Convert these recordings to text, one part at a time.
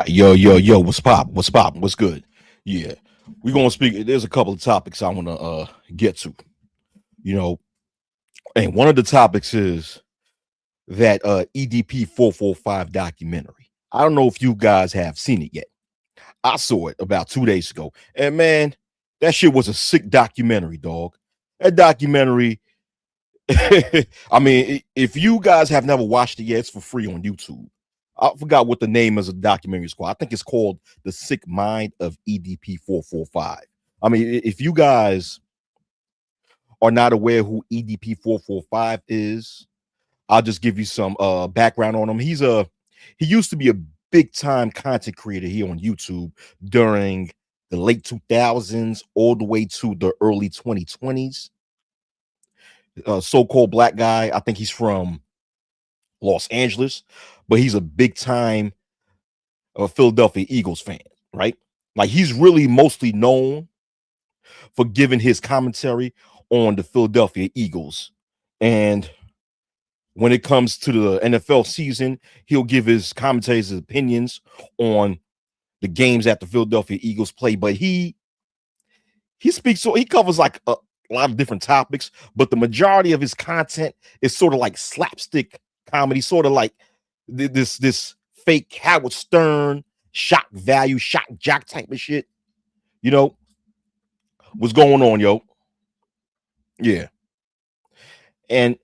Yo, what's pop? What's pop? What's good? Yeah, we're gonna speak. There's a couple of topics I want to get to. You know, and one of the topics is that EDP 445 documentary. I don't know if you guys have seen it yet. I saw it about 2 days ago, and man, that shit was a sick documentary, dog. That documentary. I mean, if you guys have never watched it yet, it's for free on YouTube. I forgot what the name is of the documentary is called. I think it's called The Sick Mind of EDP 445. I mean, if you guys are not aware who EDP 445 is, I'll just give you some background on him. He used to be a big time content creator here on YouTube during the late 2000s all the way to the early 2020s. So-called black guy. I think he's from Los Angeles, but he's a big time Philadelphia Eagles fan, right? Like he's really mostly known for giving his commentary on the Philadelphia Eagles. And when it comes to the NFL season, he'll give his commentaries, his opinions on the games that the Philadelphia Eagles play. But he speaks, so he covers like a lot of different topics, but the majority of his content is sort of like slapstick comedy, sort of like this fake Howard Stern shock value, shock jock type of shit. You know what's going on, yo? Yeah, and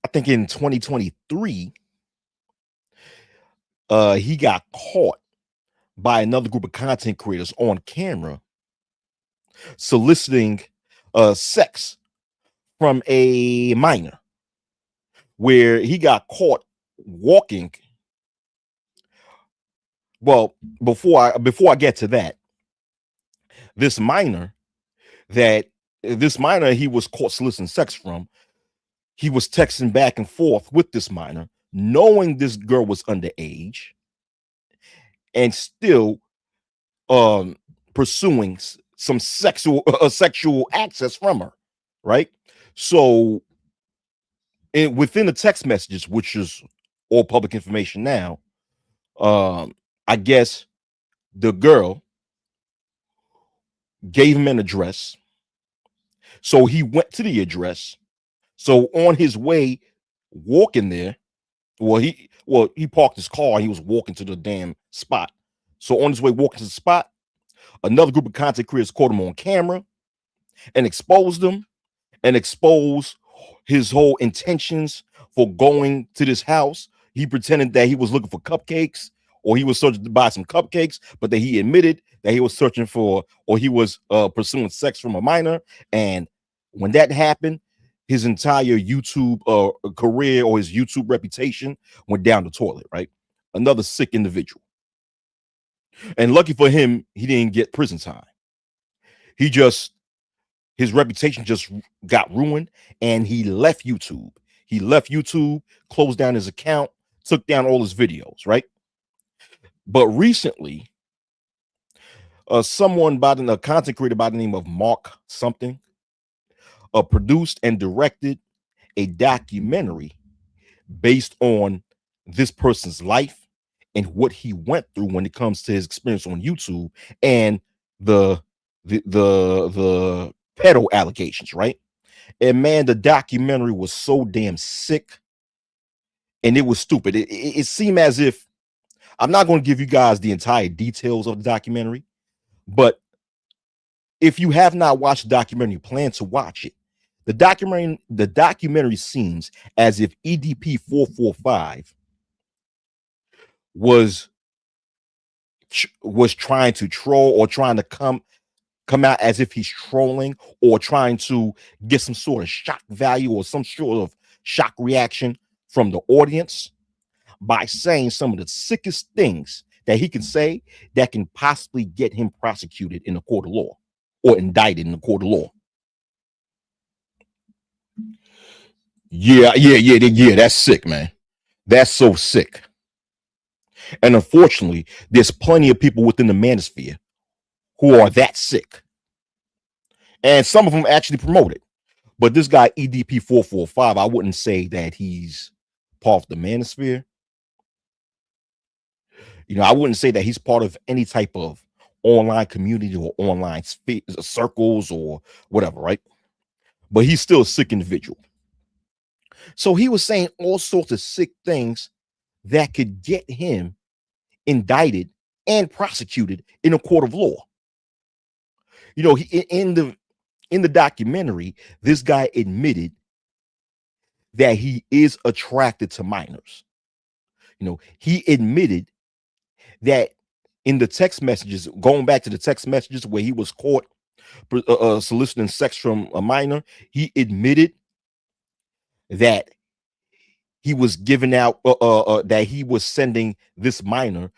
I think in 2023, he got caught by another group of content creators on camera soliciting sex from a minor, where he got caught walking. Well, before I get to that, this minor he was caught soliciting sex from, he was texting back and forth with this minor, knowing this girl was underage, and still pursuing some sexual access from her, right? So within the text messages, which is all public information now, I guess the girl gave him an address. So he went to the address. So on his way walking there, he parked his car and he was walking to the damn spot. So on his way walking to the spot, another group of content creators caught him on camera and exposed him and exposed his whole intentions for going to this house. He pretended that he was looking for cupcakes, or he was searching to buy some cupcakes, but that he admitted that he was searching for, or he was pursuing sex from a minor. And when that happened, his entire YouTube career or his YouTube reputation went down the toilet, right? Another sick individual. And lucky for him, he didn't get prison time. His reputation just got ruined, and he left YouTube. He left YouTube, closed down his account, took down all his videos, right? But recently, a content creator by the name of Mark something, produced and directed a documentary based on this person's life and what he went through when it comes to his experience on YouTube and the pedo allegations, right? And man, the documentary was so damn sick, and it was stupid. It seemed as if, I'm not going to give you guys the entire details of the documentary, but if you have not watched the documentary, plan to watch it. The documentary seems as if EDP 445 was trying to troll, or trying to come out as if he's trolling, or trying to get some sort of shock value or some sort of shock reaction from the audience by saying some of the sickest things that he can say that can possibly get him prosecuted in a court of law or indicted in a court of law. Yeah, that's sick, man. That's so sick. And unfortunately, there's plenty of people within the manosphere who are that sick. And some of them actually promote it. But this guy, EDP 445, I wouldn't say that he's part of the manosphere. I wouldn't say that he's part of any type of online community or online circles or whatever, right? But he's still a sick individual. So he was saying all sorts of sick things that could get him indicted and prosecuted in a court of law. In the documentary, this guy admitted that he is attracted to minors. He admitted that in the text messages, going back to the text messages where he was caught soliciting sex from a minor, he admitted that he was giving out that he was sending this minor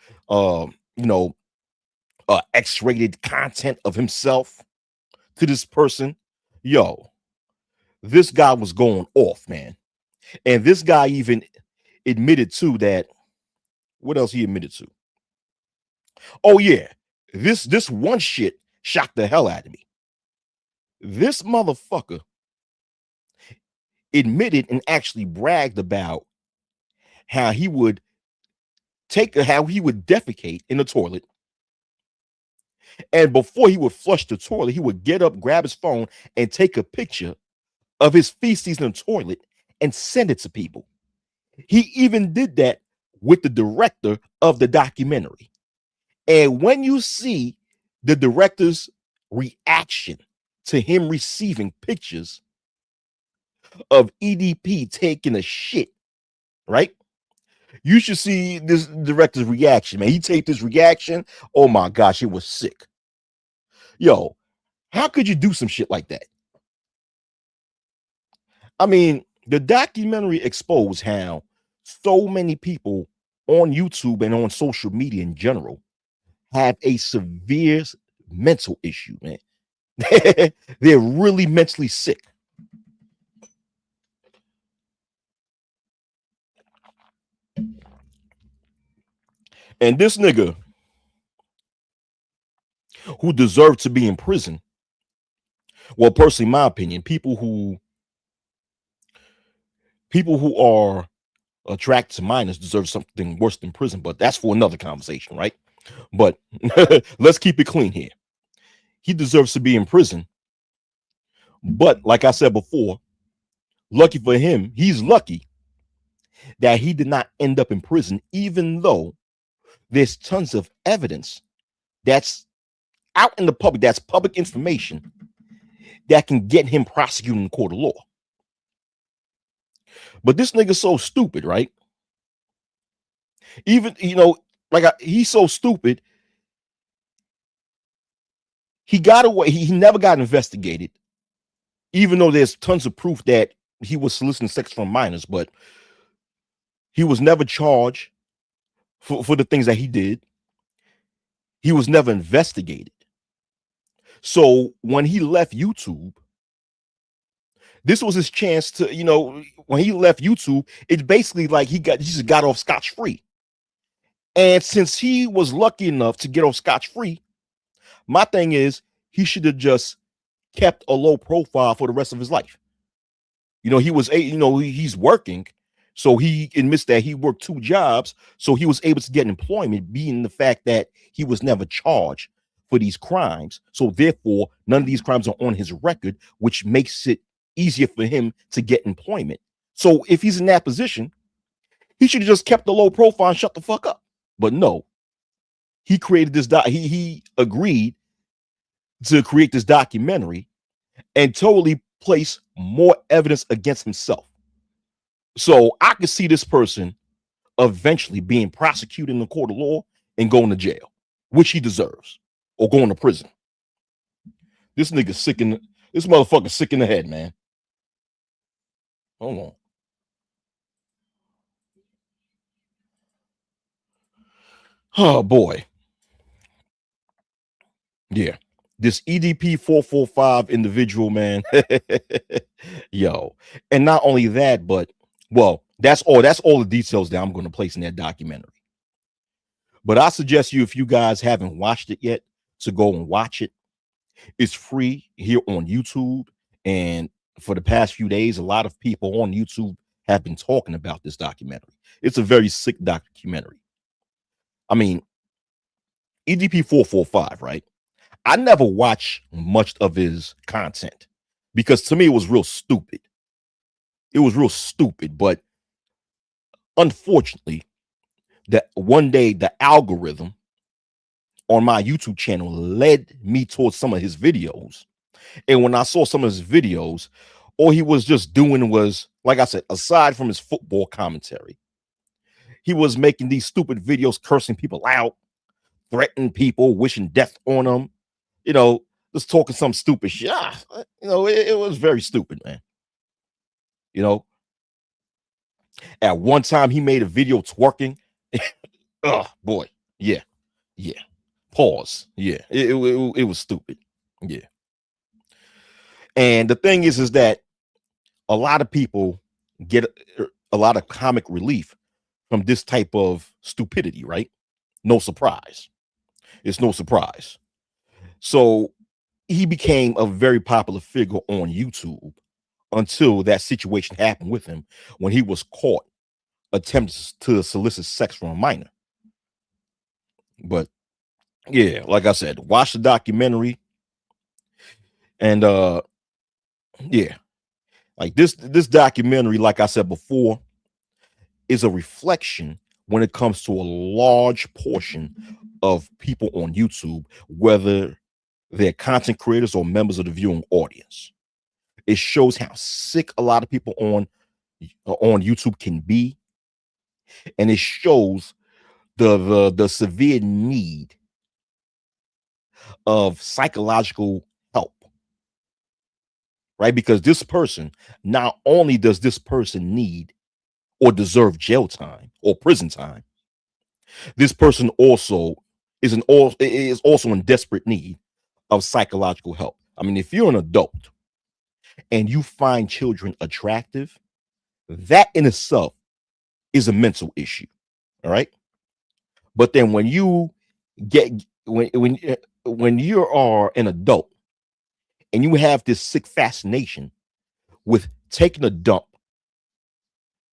X-rated content of himself to this person. This guy was going off, man. And this guy even admitted to that. What else he admitted to? Oh yeah, this one shit shocked the hell out of me. This motherfucker admitted and actually bragged about how he would defecate in the toilet, and before he would flush the toilet, he would get up, grab his phone, and take a picture of his feces in the toilet and send it to people. He even did that with the director of the documentary. And when you see the director's reaction to him receiving pictures of EDP taking a shit, right? You should see this director's reaction, man. He taped his reaction. Oh my gosh, it was sick. How could you do some shit like that? I mean, the documentary exposed how so many people on YouTube and on social media in general have a severe mental issue, man. They're really mentally sick. And this nigga who deserved to be in prison, well, personally, in my opinion, people who are attracted to minors deserve something worse than prison, but that's for another conversation, right? But let's keep it clean here. He deserves to be in prison. But like I said before, lucky for him, he's lucky that he did not end up in prison, even though there's tons of evidence that's out in the public, that's public information that can get him prosecuted in the court of law. But this nigga's so stupid, right? Even, he's so stupid. He got away. He never got investigated, even though there's tons of proof that he was soliciting sex from minors, but he was never charged for the things that he did. He was never investigated. So when he left YouTube, this was his chance to, when he left YouTube, it's basically like he just got off scotch-free. And since he was lucky enough to get off scotch-free, my thing is he should have just kept a low profile for the rest of his life. He's working. So he admits that he worked 2 jobs. So he was able to get employment, being the fact that he was never charged for these crimes. So therefore, none of these crimes are on his record, which makes it easier for him to get employment. So if he's in that position, he should have just kept the low profile and shut the fuck up. But no, he created this. He agreed to create this documentary and totally place more evidence against himself. So I could see this person eventually being prosecuted in the court of law and going to jail, which he deserves, or going to prison. This nigga's this motherfucker's sick in the head, man. Hold on. Oh boy. Yeah. This EDP 445 individual, man. Yo. And not only that, but that's all the details that I'm going to place in that documentary. But I suggest you, if you guys haven't watched it yet, to go and watch it. It's free here on YouTube. And for the past few days, a lot of people on YouTube have been talking about this documentary. It's a very sick documentary. I mean, EDP 445, right? I never watched much of his content because to me it was real stupid. It was real stupid, but unfortunately, that one day the algorithm on my YouTube channel led me towards some of his videos. And when I saw some of his videos, all he was just doing was, like I said, aside from his football commentary, he was making these stupid videos, cursing people out, threatening people, wishing death on them, you know, just talking some stupid shit. It was very stupid, man. You know, at one time he made a video twerking. Oh boy, yeah, yeah. Pause. Yeah, it was stupid. Yeah, and the thing is that a lot of people get a lot of comic relief from this type of stupidity, right? No surprise. It's no surprise. So he became a very popular figure on YouTube until that situation happened with him when he was caught attempting to solicit sex from a minor. But yeah, like I said, watch the documentary and yeah, like this documentary, like I said before, is a reflection when it comes to a large portion of people on YouTube, whether they're content creators or members of the viewing audience. It shows how sick a lot of people on YouTube can be, and it shows the severe need of psychological help, right? Because this person, not only does this person need or deserve jail time or prison time, this person also is also in desperate need of psychological help. I mean, if you're an adult and you find children attractive, that in itself is a mental issue. All right. But then when you get when you are an adult and you have this sick fascination with taking a dump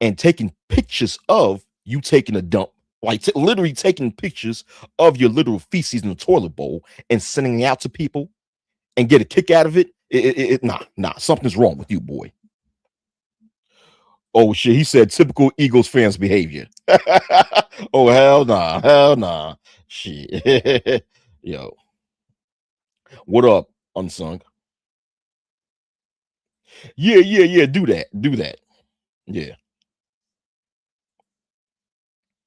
and taking pictures of you taking a dump, like literally taking pictures of your literal feces in the toilet bowl and sending it out to people and get a kick out of it, nah, something's wrong with you, boy. Oh shit, he said typical Eagles fans behavior. Oh hell nah, shit. Yo, what up, unsung? Yeah. Do that. Yeah,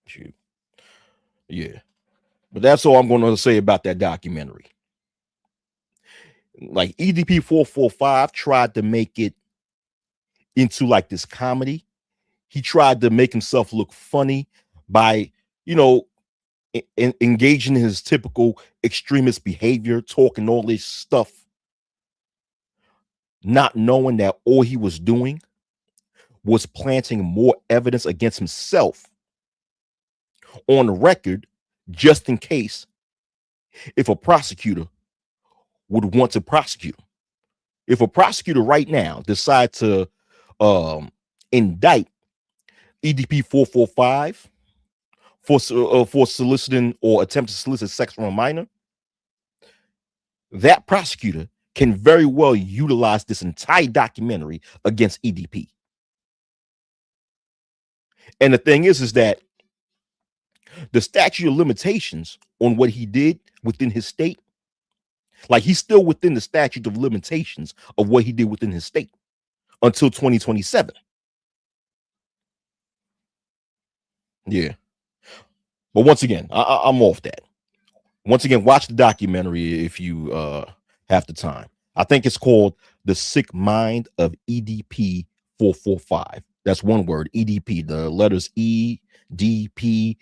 shoot, yeah. But that's all I'm going to say about that documentary. Like EDP 445 tried to make it into like this comedy. He tried to make himself look funny by, you know, engaging in his typical extremist behavior, talking all this stuff, not knowing that all he was doing was planting more evidence against himself on the record, just in case if a prosecutor would want to prosecute him. If a prosecutor right now decide to indict EDP 445 for soliciting or attempt to solicit sex from a minor, that prosecutor can very well utilize this entire documentary against EDP. And the thing is that the statute of limitations on what he did within his state, like he's still within the statute of limitations of what he did within his state until 2027. Yeah. But once again, I'm off that. Once again, watch the documentary if you have the time. I think it's called The Sick Mind of EDP 445. That's one word, EDP, the letters EDP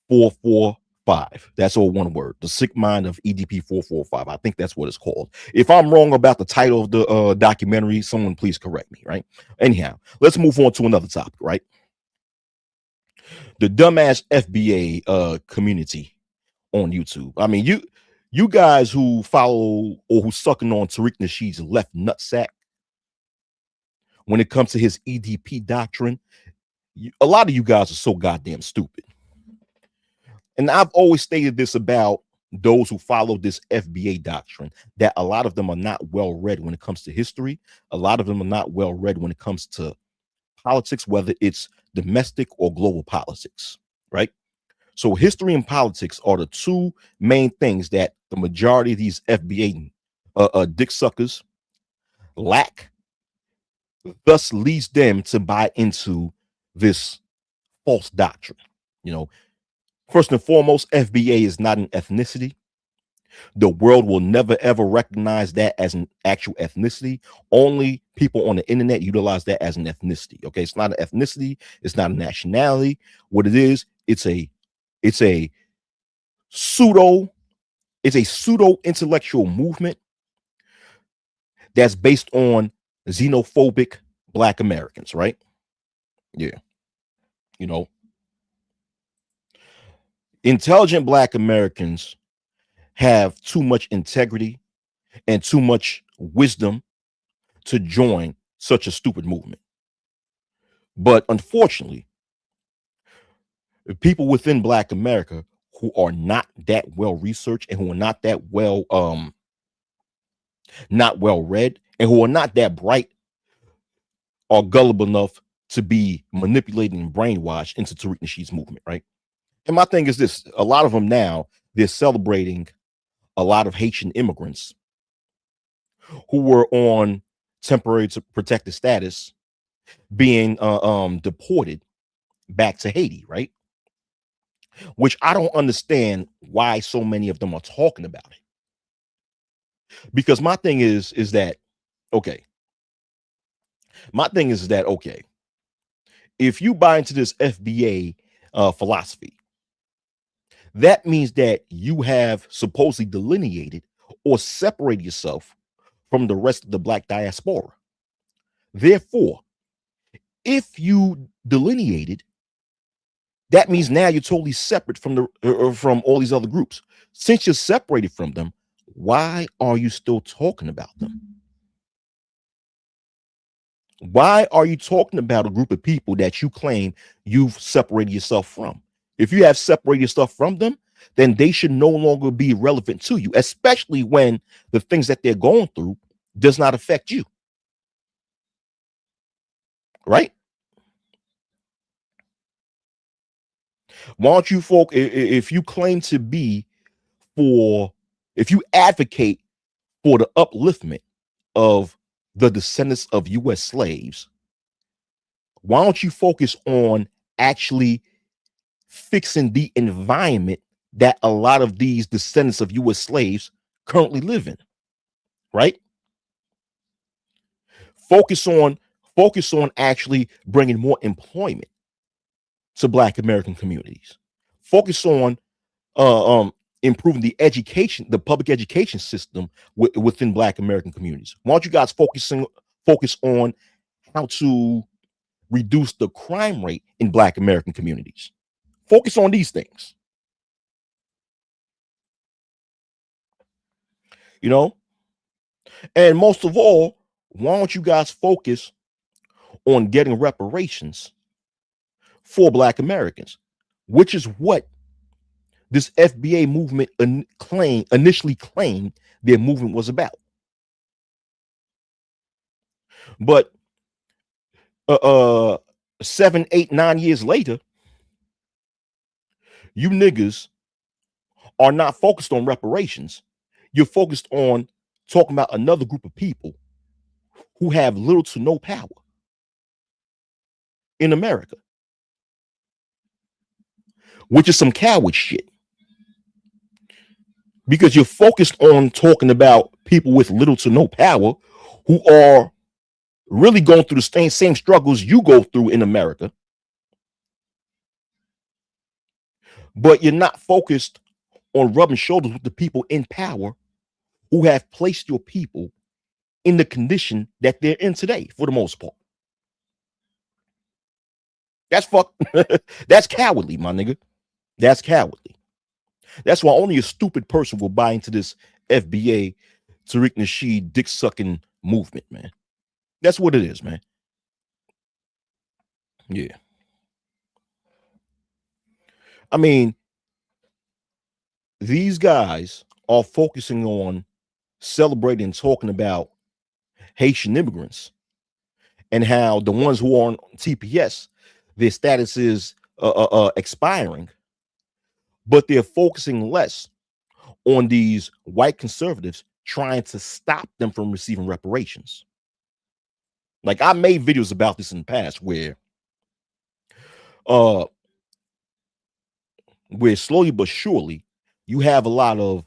445. That's all one word. The Sick Mind of EDP 445. I think that's what it's called. If I'm wrong about the title of the documentary, someone please correct me, right? Anyhow, let's move on to another topic, right? The dumbass FBA community on YouTube. I mean, you guys who follow or who sucking on Tariq Nasheed's left nutsack when it comes to his EDP doctrine, a lot of you guys are so goddamn stupid. And I've always stated this about those who follow this FBA doctrine, that a lot of them are not well read when it comes to history. A lot of them are not well read when it comes to politics, whether it's domestic or global politics, right? So history and politics are the two main things that the majority of these FBA dick suckers lack, thus leads them to buy into this false doctrine. You know, first and foremost, FBA is not an ethnicity. The world will never ever recognize that as an actual ethnicity. Only people on the internet utilize that as an ethnicity. Okay, it's not an ethnicity, it's not a nationality. What it is, it's a pseudo, it's a pseudo intellectual movement that's based on xenophobic Black Americans, right? Yeah, you know, intelligent Black Americans have too much integrity and too much wisdom to join such a stupid movement. But unfortunately, people within Black America who are not that well researched and who are not well read and who are not that bright are gullible enough to be manipulated and brainwashed into Tariq Nasheed's movement, right? And my thing is this: a lot of them now, they're celebrating a lot of Haitian immigrants who were on temporary protected status being deported back to Haiti, right? Which I don't understand why so many of them are talking about it. Because my thing is that okay. My thing is that okay, if you buy into this FBA philosophy, that means that you have supposedly delineated or separated yourself from the rest of the Black diaspora. Therefore, if you delineated, that means now you're totally separate from from all these other groups. Since you're separated from them, why are you still talking about them? Why are you talking about a group of people that you claim you've separated yourself from? If you have separated yourself from them, then they should no longer be relevant to you, especially when the things that they're going through does not affect you, right? Why don't you folk, if you claim to be for, if you advocate for the upliftment of the descendants of U.S. slaves, why don't you focus on actually fixing the environment that a lot of these descendants of U.S. slaves currently live in, right? Focus on focus on actually bringing more employment to Black American communities. Focus on improving the education, the public education system within Black American communities. Why don't you guys focus on how to reduce the crime rate in Black American communities? Focus on these things. You know, and most of all, why don't you guys focus on getting reparations for Black Americans, which is what this FBA movement initially claimed their movement was about. But uh, uh 7, 8, 9 years later, you niggas are not focused on reparations. You're focused on talking about another group of people who have little to no power in America, which is some coward shit. Because you're focused on talking about people with little to no power who are really going through the same struggles you go through in America, but you're not focused on rubbing shoulders with the people in power who have placed your people in the condition that they're in today, for the most part. That's fuck. That's cowardly, my nigga. That's cowardly. That's why only a stupid person will buy into this FBA Tariq Nasheed dick sucking movement, man. That's what it is, man. Yeah. I mean, these guys are focusing on celebrating and talking about Haitian immigrants and how the ones who are on TPS, their status is expiring, but they're focusing less on these white conservatives trying to stop them from receiving reparations. Like I made videos about this in the past uh where slowly but surely you have a lot of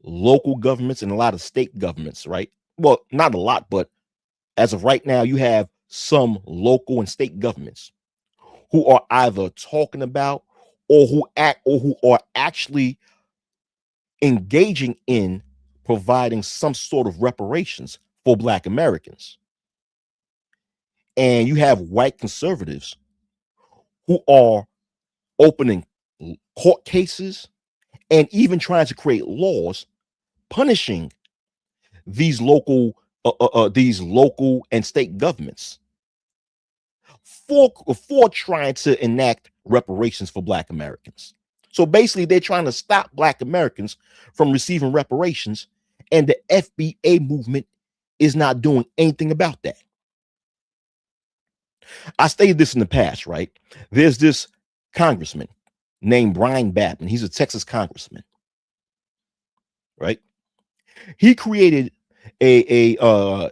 local governments and a lot of state governments, right? Well, not a lot, but as of right now, you have some local and state governments who are either talking about or who are actually engaging in providing some sort of reparations for Black Americans. And you have white conservatives who are opening court cases and even trying to create laws punishing these local and state governments for trying to enact reparations for Black Americans. So basically, they're trying to stop Black Americans from receiving reparations, and the FBA movement is not doing anything about that. I stated this in the past, right? There's this congressman named Brian Babin. He's a Texas congressman, right? He created a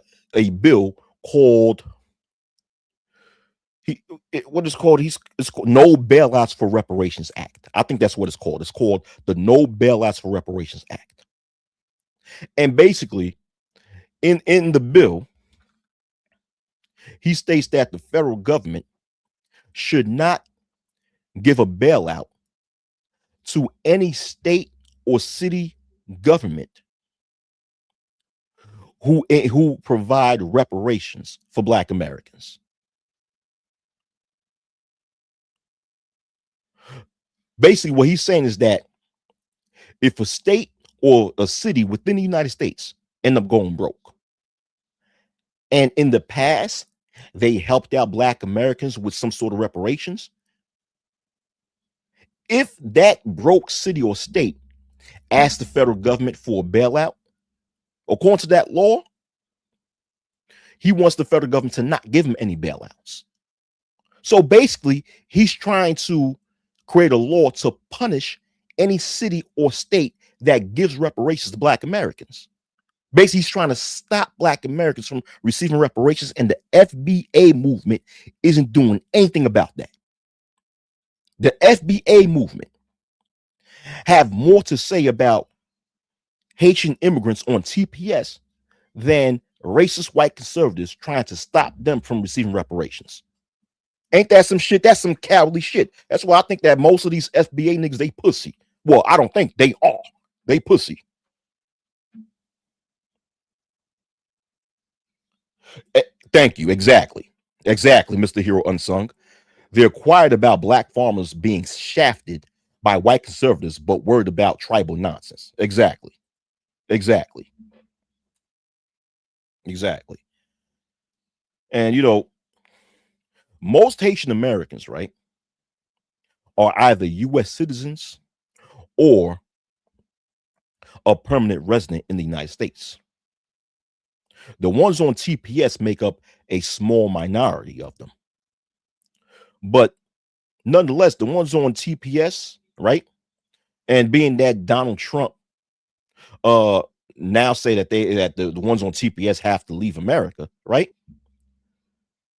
bill called what is called it's called No Bailouts for Reparations Act. I think that's what it's called. It's called the No Bailouts for Reparations Act. And basically, in the bill, he states that the federal government should not give a bailout to any state or city government who provide reparations for Black Americans. Basically, what he's saying is that if a state or a city within the United States end up going broke, and in the past they helped out Black Americans with some sort of reparations, if that broke city or state asked the federal government for a bailout, according to that law, he wants the federal government to not give him any bailouts. So basically, he's trying to create a law to punish any city or state that gives reparations to Black Americans. Basically, he's trying to stop Black Americans from receiving reparations, and the FBA movement isn't doing anything about that. The FBA movement have more to say about Haitian immigrants on TPS than racist white conservatives trying to stop them from receiving reparations. Ain't that some shit? That's some cowardly shit. That's why I think that most of these FBA niggas, they pussy. Well, I don't think they are. They pussy. Thank you. Exactly, Mr. Hero Unsung. They're quiet about Black farmers being shafted by white conservatives, but worried about tribal nonsense. Exactly. And most Haitian Americans, right, are either U.S. citizens or a permanent resident in the United States. The ones on TPS make up a small minority of them. But nonetheless, the ones on TPS, right, and being that Donald Trump now say that the ones on TPS have to leave America, right?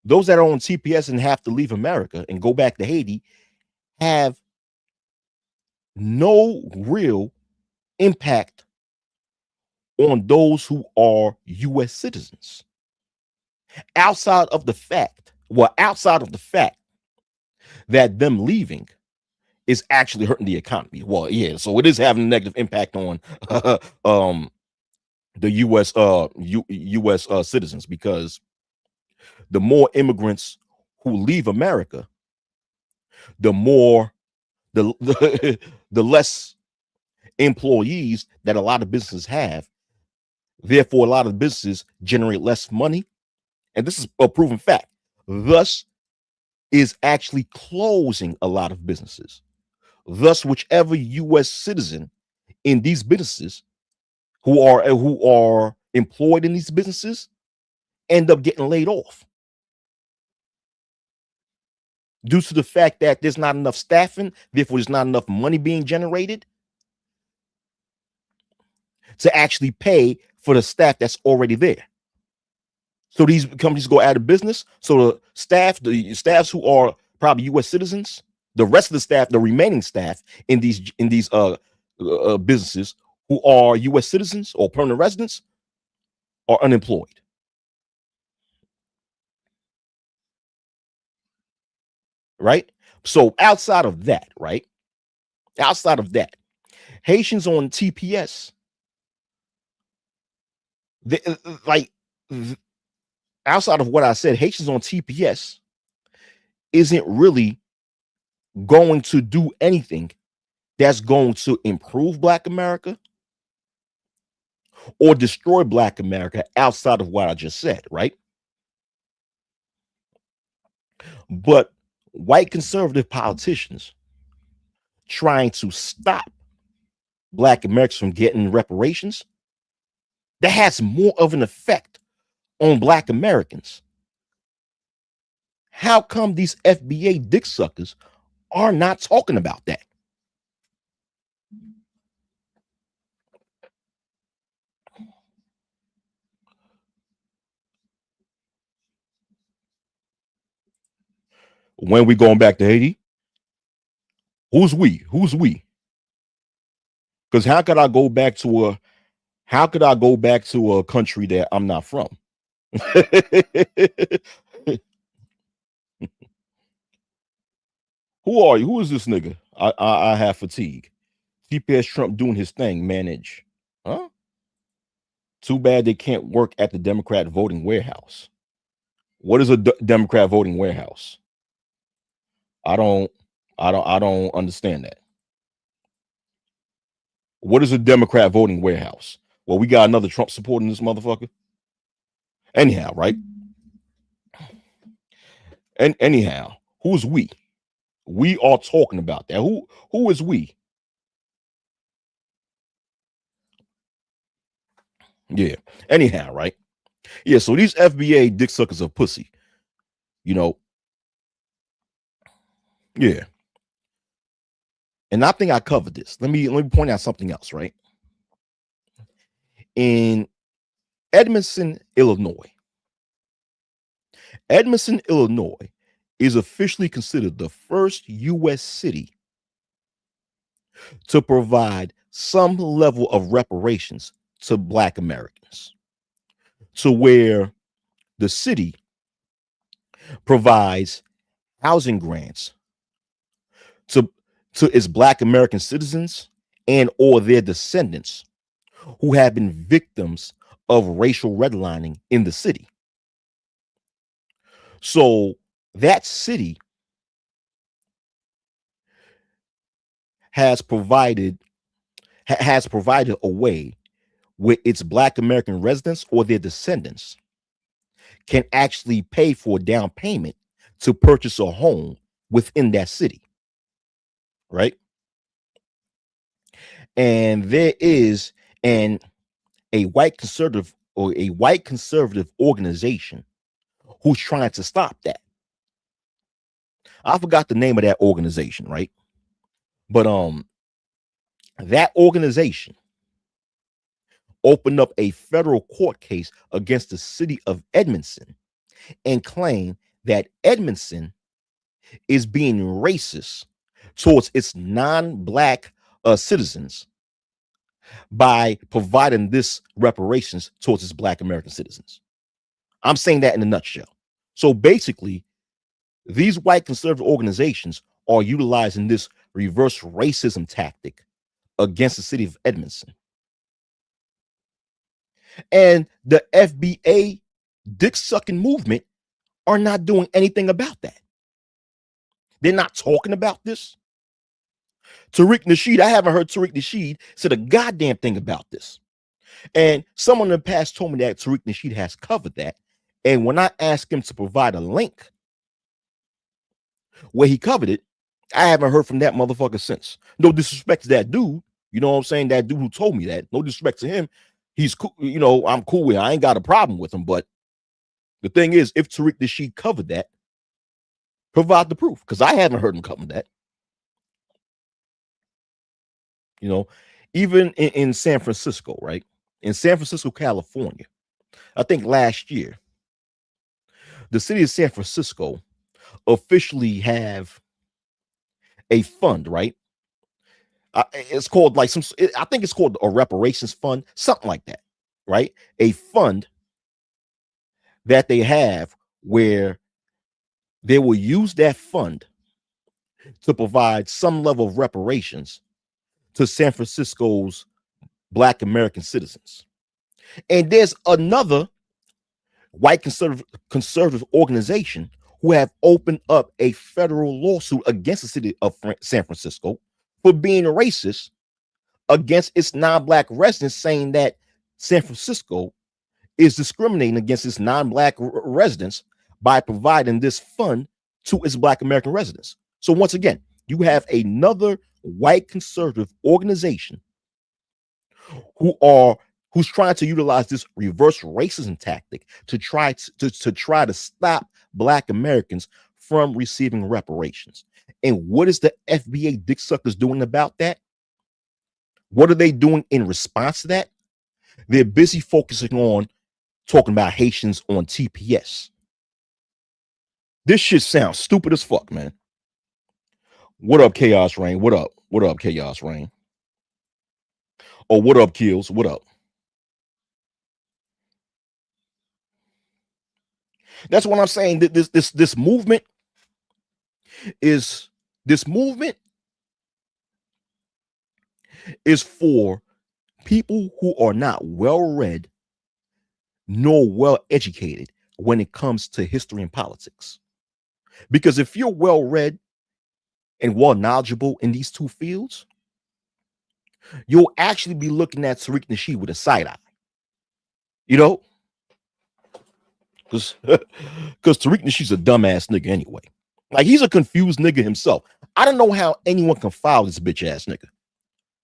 Those that are on TPS and have to leave America and go back to Haiti have no real impact on those who are U.S. citizens. Outside of the fact that them leaving is actually hurting the economy. Well, yeah, so it is having a negative impact on the U.S. Citizens, because the more immigrants who leave America, the more the less employees that a lot of businesses have. Therefore, a lot of businesses generate less money, and this is a proven fact. Thus, is actually closing a lot of businesses. Thus, whichever U.S. citizen in these businesses who are employed in these businesses end up getting laid off due to the fact that there's not enough staffing, therefore there's not enough money being generated to actually pay for the staff that's already there. So these companies go out of business. So the staffs who are probably U.S. citizens, the rest of the staff, the remaining staff in these businesses who are U.S. citizens or permanent residents are unemployed. Right. So outside of that, Haitians on TPS, they, like outside of what I said, Haitians on TPS isn't really going to do anything that's going to improve Black America or destroy Black America outside of what I just said, right? But white conservative politicians trying to stop Black Americans from getting reparations, that has more of an effect on Black Americans. How come these FBA dick suckers are not talking about that? When we going back to Haiti? Who's we? Who's we? Because how could I go back to a country that I'm not from? Who are you? Who is this nigga? I have fatigue. CPS Trump doing his thing. Manage. Huh? Too bad they can't work at the Democrat voting warehouse. What is a Democrat voting warehouse? I don't understand that. What is a Democrat voting warehouse? Well, we got another Trump supporting this motherfucker. Anyhow, right? And anyhow, who's we? We are talking about that. Who is we? Yeah. Anyhow, right? Yeah. So these FBA dick suckers are pussy. You know. Yeah. And I think I covered this. Let me point out something else, right? In Edmondson, Illinois. Edmondson, Illinois is officially considered the first U.S. city to provide some level of reparations to Black Americans, to where the city provides housing grants to its Black American citizens and or their descendants who have been victims of racial redlining in the city. So that city has provided a way where its Black American residents or their descendants can actually pay for a down payment to purchase a home within that city, right? And there is a white conservative organization who's trying to stop that. I forgot the name of that organization, right? But that organization opened up a federal court case against the city of Edmondson and claimed that Edmondson is being racist towards its non-Black citizens by providing this reparations towards its Black American citizens. I'm saying that in a nutshell. So basically, these white conservative organizations are utilizing this reverse racism tactic against the city of Edmondson. And the FBA dick sucking movement are not doing anything about that. They're not talking about this. Tariq Nasheed, I haven't heard Tariq Nasheed said a goddamn thing about this. And someone in the past told me that Tariq Nasheed has covered that. And when I asked him to provide a link where he covered it, I haven't heard from that motherfucker since. No disrespect to that dude, You know what I'm saying? That dude who told me that, no disrespect to him, he's cool. You know, I'm cool with him. I ain't got a problem with him. But the thing is, if Tariq Nasheed covered that, provide the proof, because I haven't heard him cover that. You know, even in San Francisco, right? In San Francisco, California, I think last year, the city of San Francisco officially have a fund, right? It's called like I think it's called a reparations fund, something like that, right? A fund that they have where they will use that fund to provide some level of reparations to San Francisco's Black American citizens. And there's another white conservative organization who have opened up a federal lawsuit against the city of San Francisco for being racist against its non-black residents, saying that San Francisco is discriminating against its non-black residents by providing this fund to its Black American residents. So once again, you have another white conservative organization who's trying to utilize this reverse racism tactic to try to stop Black Americans from receiving reparations. And what is the FBA dick suckers doing about that? What are they doing in response to that? They're busy focusing on talking about Haitians on TPS. This shit sounds stupid as fuck, man. What up, Chaos Rain? What up? What up, Chaos Rain? Oh, what up, Kills? What up? That's what I'm saying. This movement is for people who are not well read nor well educated when it comes to history and politics. Because if you're well read and well knowledgeable in these two fields, you'll actually be looking at Tariq Nasheed with a side eye. You know? Because Tariq Nasheed's a dumbass nigga anyway. Like, he's a confused nigga himself. I don't know how anyone can file this bitch ass nigga.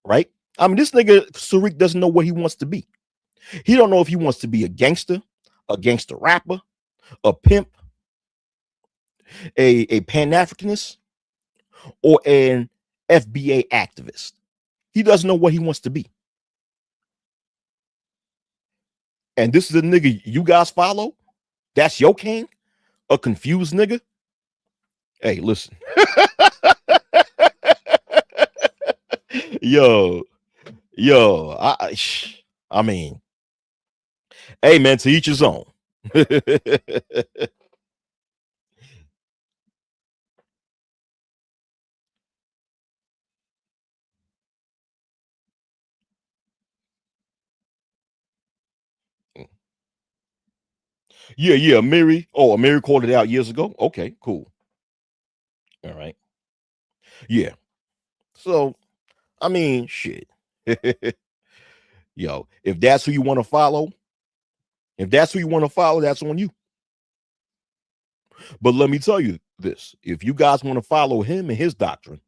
Right? I mean, this nigga Tariq doesn't know what he wants to be. He don't know if he wants to be a gangster rapper, a pimp, a Pan-Africanist, or an FBA activist. He doesn't know what he wants to be. And this is a nigga you guys follow? That's your king? A confused nigga? Hey, listen. yo, I mean, hey man, to each his own. Yeah, Mary. Oh, Mary called it out years ago. Okay, cool. All right. Yeah. So, I mean, shit. Yo, if that's who you want to follow, that's on you. But let me tell you this: if you guys want to follow him and his doctrine,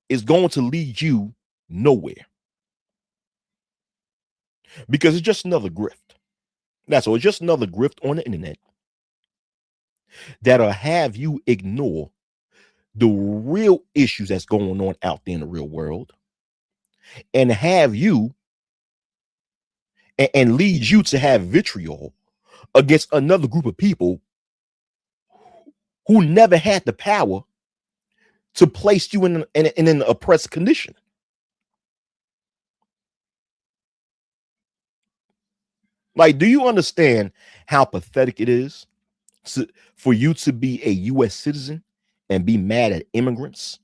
it's going to lead you nowhere, because it's just another grift. That's all. It's just another grift on the internet that'll have you ignore the real issues that's going on out there in the real world, and have you and lead you to have vitriol against another group of people who never had the power to place you in an oppressed condition. Like, do you understand how pathetic it is for you to be a U.S. citizen and be mad at immigrants?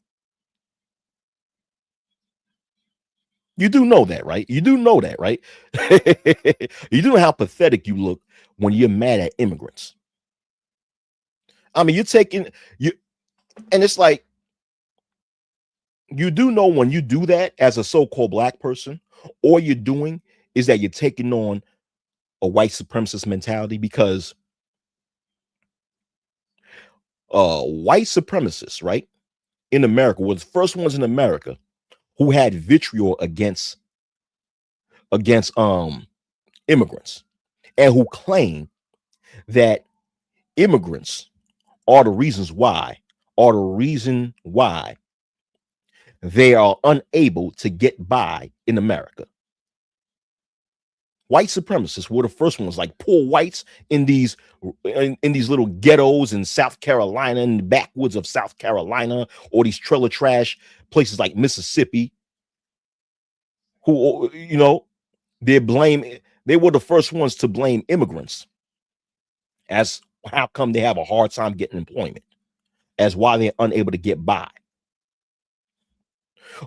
You do know that, right? You do know that, right? You do know how pathetic you look when you're mad at immigrants. I mean, you're taking you, and it's like, you do know when you do that as a so-called black person, all you're doing is that you're taking on a white supremacist mentality, because white supremacists, right, in America, were the first ones in America who had vitriol against immigrants, and who claim that immigrants are the reason why they are unable to get by in America. White supremacists were the first ones, like poor whites in these little ghettos in South Carolina, in the backwoods of South Carolina, or these trailer trash places like Mississippi, who, they were the first ones to blame immigrants as how come they have a hard time getting employment, as why they're unable to get by.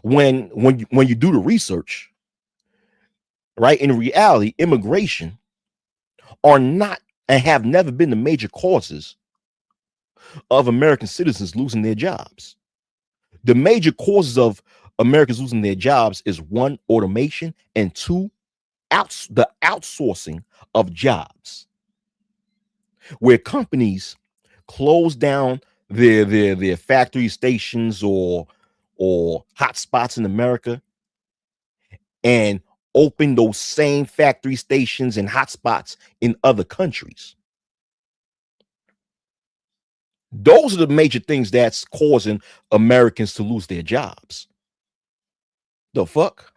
When you do the research, right, in reality, immigration are not and have never been the major causes of American citizens losing their jobs. The major causes of Americans losing their jobs is one, automation, and two, the outsourcing of jobs, where companies close down their factory stations or hotspots in America and open those same factory stations and hotspots in other countries. Those are the major things that's causing Americans to lose their jobs. The fuck?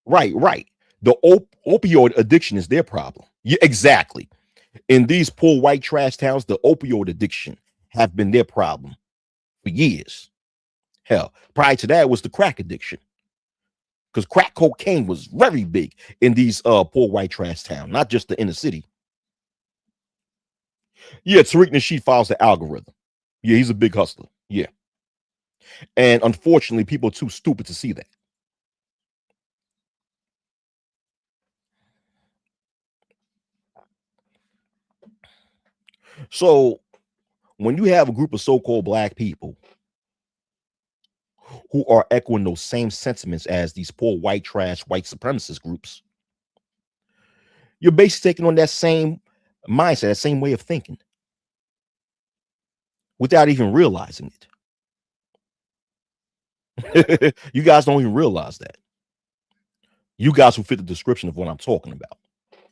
Right. The opioid addiction is their problem. Yeah, exactly. In these poor white trash towns, the opioid addiction have been their problem for years. Hell, prior to that was the crack addiction, because crack cocaine was very big in these poor white trash towns, not just the inner city. Yeah, Tariq Nasheed follows the algorithm. Yeah, he's a big hustler. Yeah. And unfortunately, people are too stupid to see that. So when you have a group of so-called black people who are echoing those same sentiments as these poor white trash, white supremacist groups, you're basically taking on that same mindset, that same way of thinking, without even realizing it. You guys don't even realize that. You guys who fit the description of what I'm talking about.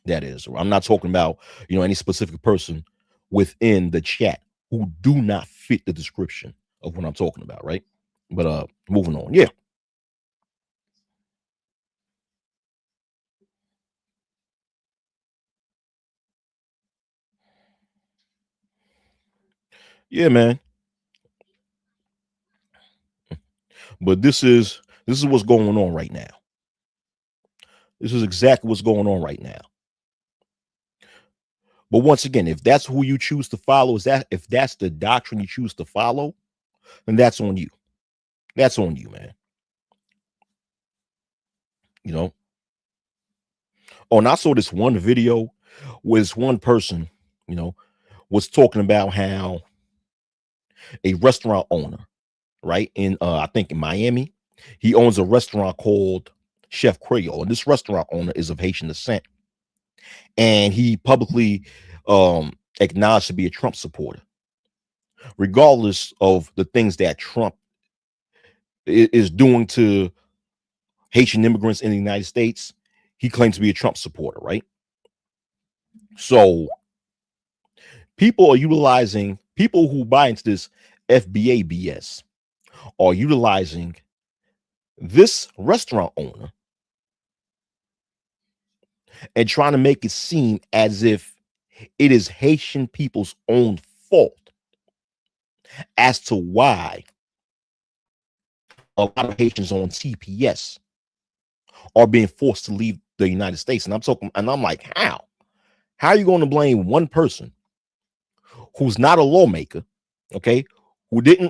That is, I'm not talking about, any specific person within the chat who do not fit the description of what I'm talking about, right? But moving on. Yeah. Yeah, man. But this is what's going on right now. This is exactly what's going on right now. But once again, if that's who you choose to follow, if that's the doctrine you choose to follow, then that's on you. That's on you, man. Oh, and I saw this one video where this one person, was talking about how a restaurant owner, right, in I think in Miami, he owns a restaurant called Chef Creole, and this restaurant owner is of Haitian descent, and he publicly acknowledged to be a Trump supporter, regardless of the things that Trump is doing to Haitian immigrants in the United States. He claims to be a Trump supporter, right? So people who buy into this FBA BS are utilizing this restaurant owner and trying to make it seem as if it is Haitian people's own fault as to why a lot of Haitians on TPS are being forced to leave the United States. And I'm like, how are you going to blame one person who's not a lawmaker, okay, who don't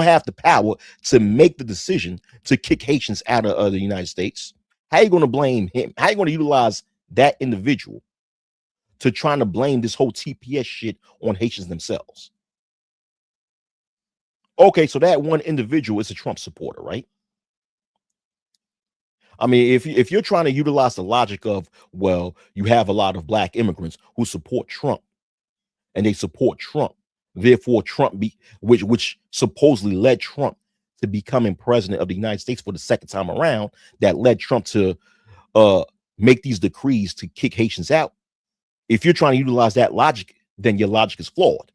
have the power to make the decision to kick Haitians out of the United States? How are you going to blame him? How are you going to utilize that individual to trying to blame this whole TPS shit on Haitians themselves? Okay, so that one individual is a Trump supporter, right? I mean, if you're trying to utilize the logic of, well, you have a lot of black immigrants who support Trump and they support Trump, Therefore, which supposedly led Trump to becoming president of the United States for the second time around, that led Trump to uh, make these decrees to kick Haitians out. If you're trying to utilize that logic, then your logic is flawed.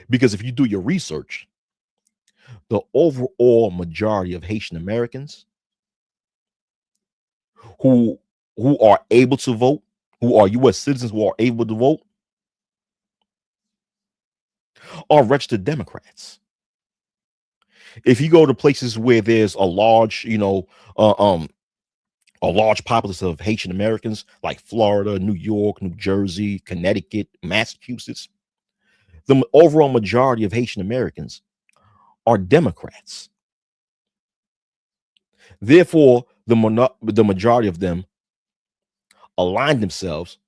Because if you do your research, the overall majority of Haitian Americans who are able to vote, who are U.S. citizens who are able to vote, are registered Democrats. If you go to places where there's a large, a large populace of Haitian Americans, like Florida, New York, New Jersey, Connecticut, Massachusetts, the overall majority of Haitian Americans are Democrats. Therefore, the majority of them align themselves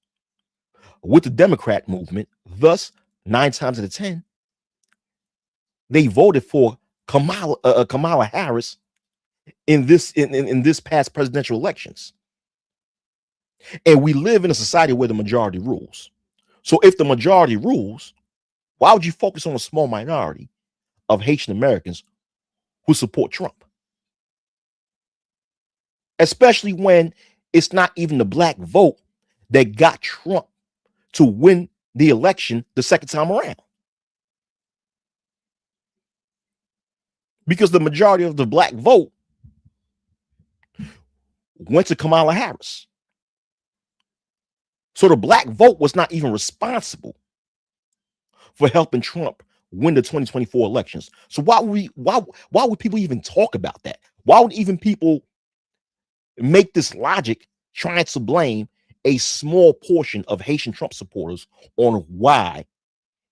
with the Democrat movement. Thus, 9 times out of 10, they voted for Kamala Harris in this past presidential elections. And we live in a society where the majority rules. So if the majority rules, why would you focus on a small minority of Haitian Americans who support Trump? Especially when it's not even the black vote that got Trump to win the election the second time around. Because the majority of the black vote went to Kamala Harris. So the black vote was not even responsible for helping Trump win the 2024 elections. So why would people even talk about that? Why would even people make this logic trying to blame a small portion of Haitian Trump supporters on why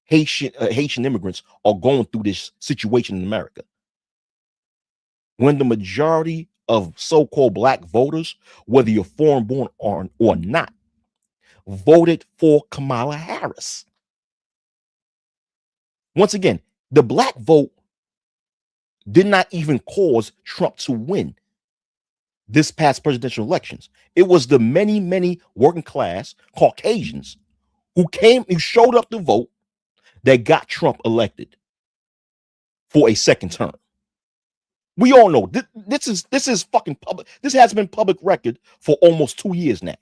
Haitian immigrants are going through this situation in America, when the majority of so-called black voters, whether you're foreign born or not, voted for Kamala Harris? Once again, the black vote did not even cause Trump to win this past presidential elections. It was the many working class Caucasians who showed up to vote that got Trump elected for a second term. We all know this is fucking public. This has been public record for almost 2 years now.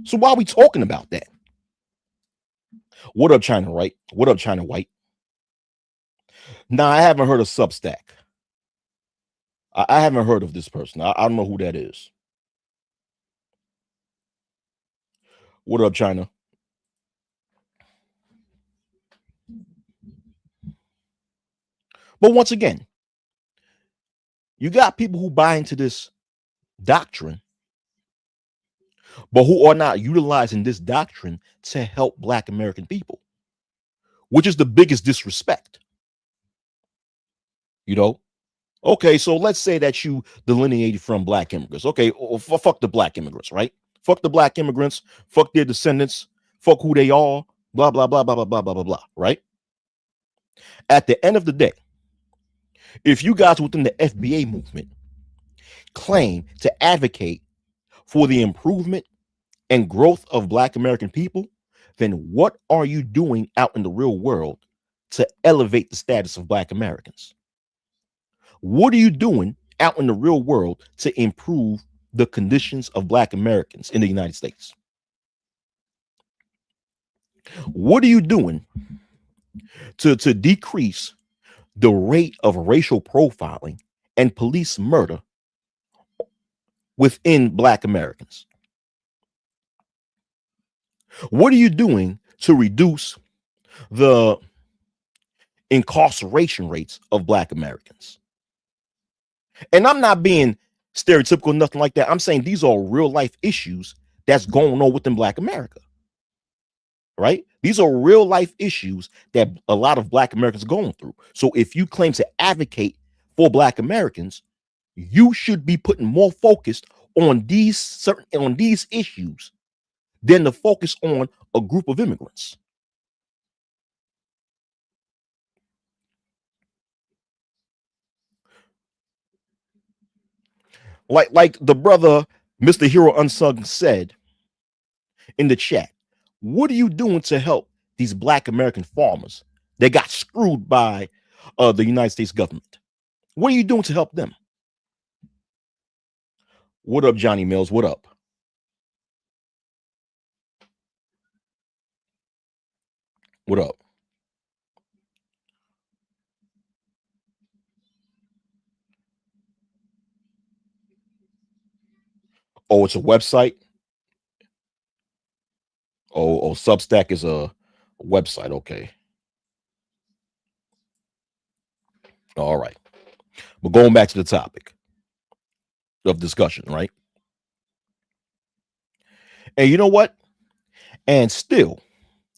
So why are we talking about that? What up, China Right? What up, China White? Nah, I haven't heard of Substack. I haven't heard of this person. I don't know who that is. What up, China? But once again, you got people who buy into this doctrine, but who are not utilizing this doctrine to help Black American people, which is the biggest disrespect. Okay, so let's say that you delineated from Black immigrants. Okay, fuck the Black immigrants, right? Fuck the Black immigrants, fuck their descendants, fuck who they are, blah, blah, blah, blah, blah, blah, blah, blah, blah, right? At the end of the day, if you guys within the FBA movement claim to advocate for the improvement and growth of Black American people, then what are you doing out in the real world to elevate the status of Black Americans? What are you doing out in the real world to improve the conditions of Black Americans in the United States? What are you doing to decrease the rate of racial profiling and police murder within Black Americans? What are you doing to reduce the incarceration rates of Black Americans? And I'm not being stereotypical, nothing like that. I'm saying these are real life issues that's going on within Black America, right? These are real life issues that a lot of Black Americans are going through. So if you claim to advocate for Black Americans, you should be putting more focus on these issues than to focus on a group of immigrants. Like the brother Mr. Hero Unsung said in the chat, what are you doing to help these Black American farmers that got screwed by the United States government. What are you doing to help them? What up, Johnny Mills? What up? What up? Oh, it's a website. Oh, Substack is a website. Okay. All right. But going back to the topic of discussion, right? And you know what? And still,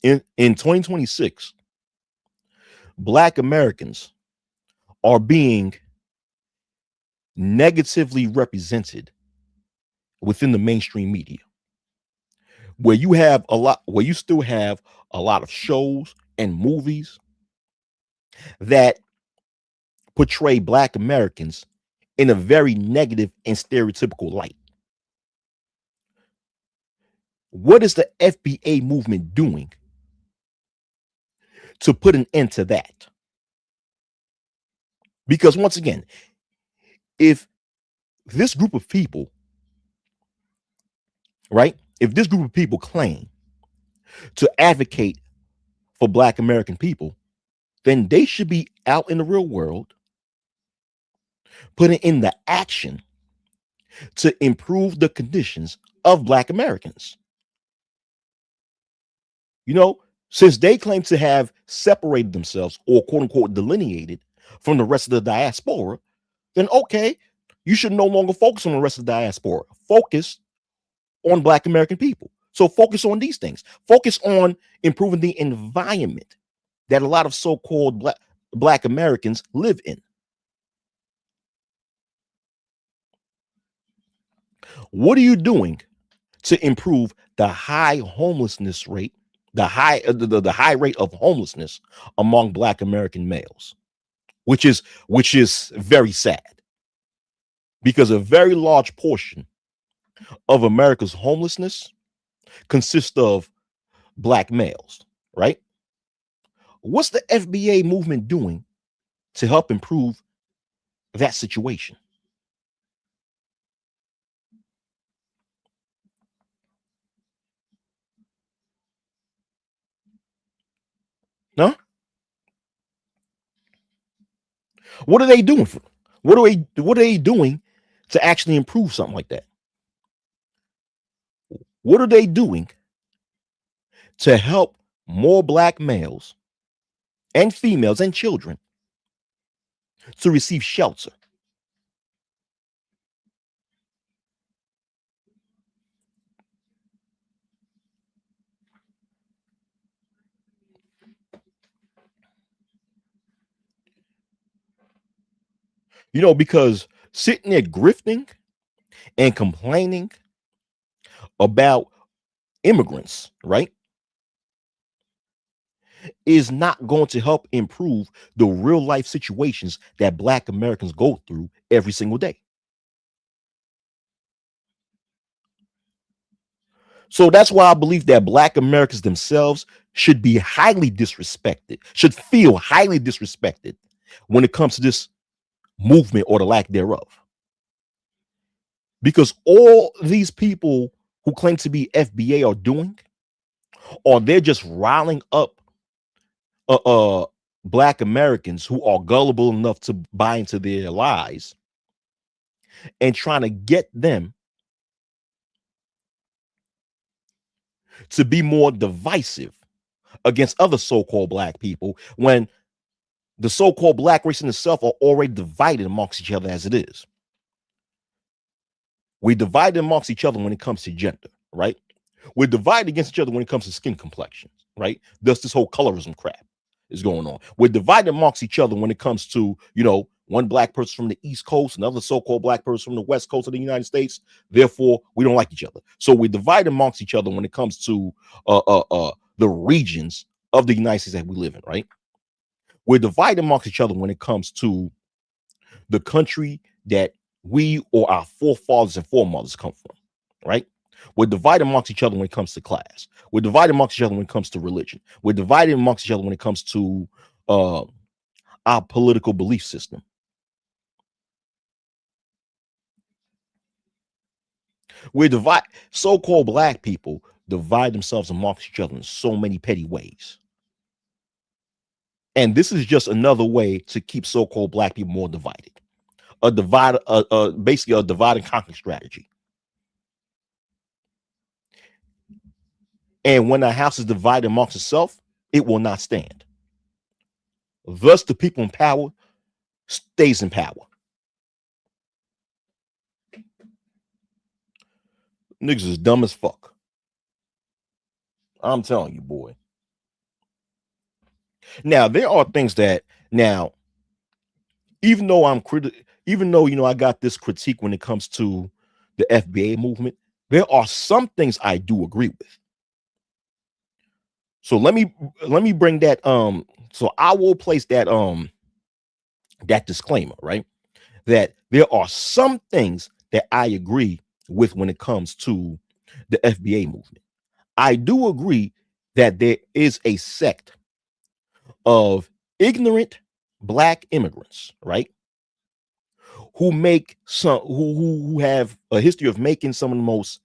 in 2026, Black Americans are being negatively represented within the mainstream media, where you still have a lot of shows and movies that portray Black Americans in a very negative and stereotypical light. What is the FBA movement doing to put an end to that? Because once again, if this group of people, right, if this group of people claim to advocate for Black American people, then they should be out in the real world putting in the action to improve the conditions of Black Americans. You know, since they claim to have separated themselves or quote unquote delineated from the rest of the diaspora, then okay, you should no longer focus on the rest of the diaspora. Focus on Black American people. So focus on these things. Focus on improving the environment that a lot of so-called Black Americans live in. What are you doing to improve the high homelessness rate, the high rate of homelessness among Black American males, which is very sad, because a very large portion of America's homelessness consists of Black males, right? What's the FBA movement doing to help improve that situation? No? What are they doing for? What are they doing to actually improve something like that? What are they doing to help more Black males and females and children to receive shelter? You know, because sitting there grifting and complaining about immigrants, right, is not going to help improve the real life situations that Black Americans go through every single day. So that's why I believe that Black Americans themselves should be highly disrespected, should feel highly disrespected when it comes to this movement or the lack thereof. Because all these people who claim to be FBA are doing, or they're just riling up uh, uh Black Americans who are gullible enough to buy into their lies and trying to get them to be more divisive against other so-called Black people, when the so-called Black race in itself are already divided amongst each other as it is. We divide amongst each other when it comes to gender, right? We're divided against each other when it comes to skin complexion, right? Thus, this whole colorism crap is going on. We're divided amongst each other when it comes to, you know, one Black person from the East Coast, another so-called Black person from the West Coast of the United States. Therefore, we don't like each other. So we're divided amongst each other when it comes to the regions of the United States that we live in, right? We're divided amongst each other when it comes to the country that we or our forefathers and foremothers come from, right? We're divided amongst each other when it comes to class. We're divided amongst each other when it comes to religion. We're divided amongst each other when it comes to uh, our political belief system. We're divided. So-called black people divide themselves amongst each other in so many petty ways. And this is just another way to keep so-called black people more divided. Basically a divide and conquer strategy. And when a house is divided amongst itself, it will not stand. Thus, the people in power stays in power. Niggas is dumb as fuck. I'm telling you, boy. Now, there are things that now, even though I got this critique when it comes to the FBA movement, there are some things I do agree with. So let me bring that so I will place that that disclaimer, right? That there are some things that I agree with when it comes to the FBA movement. I do agree that there is a sect of ignorant black immigrants, right? Who make some who have a history of making some of the most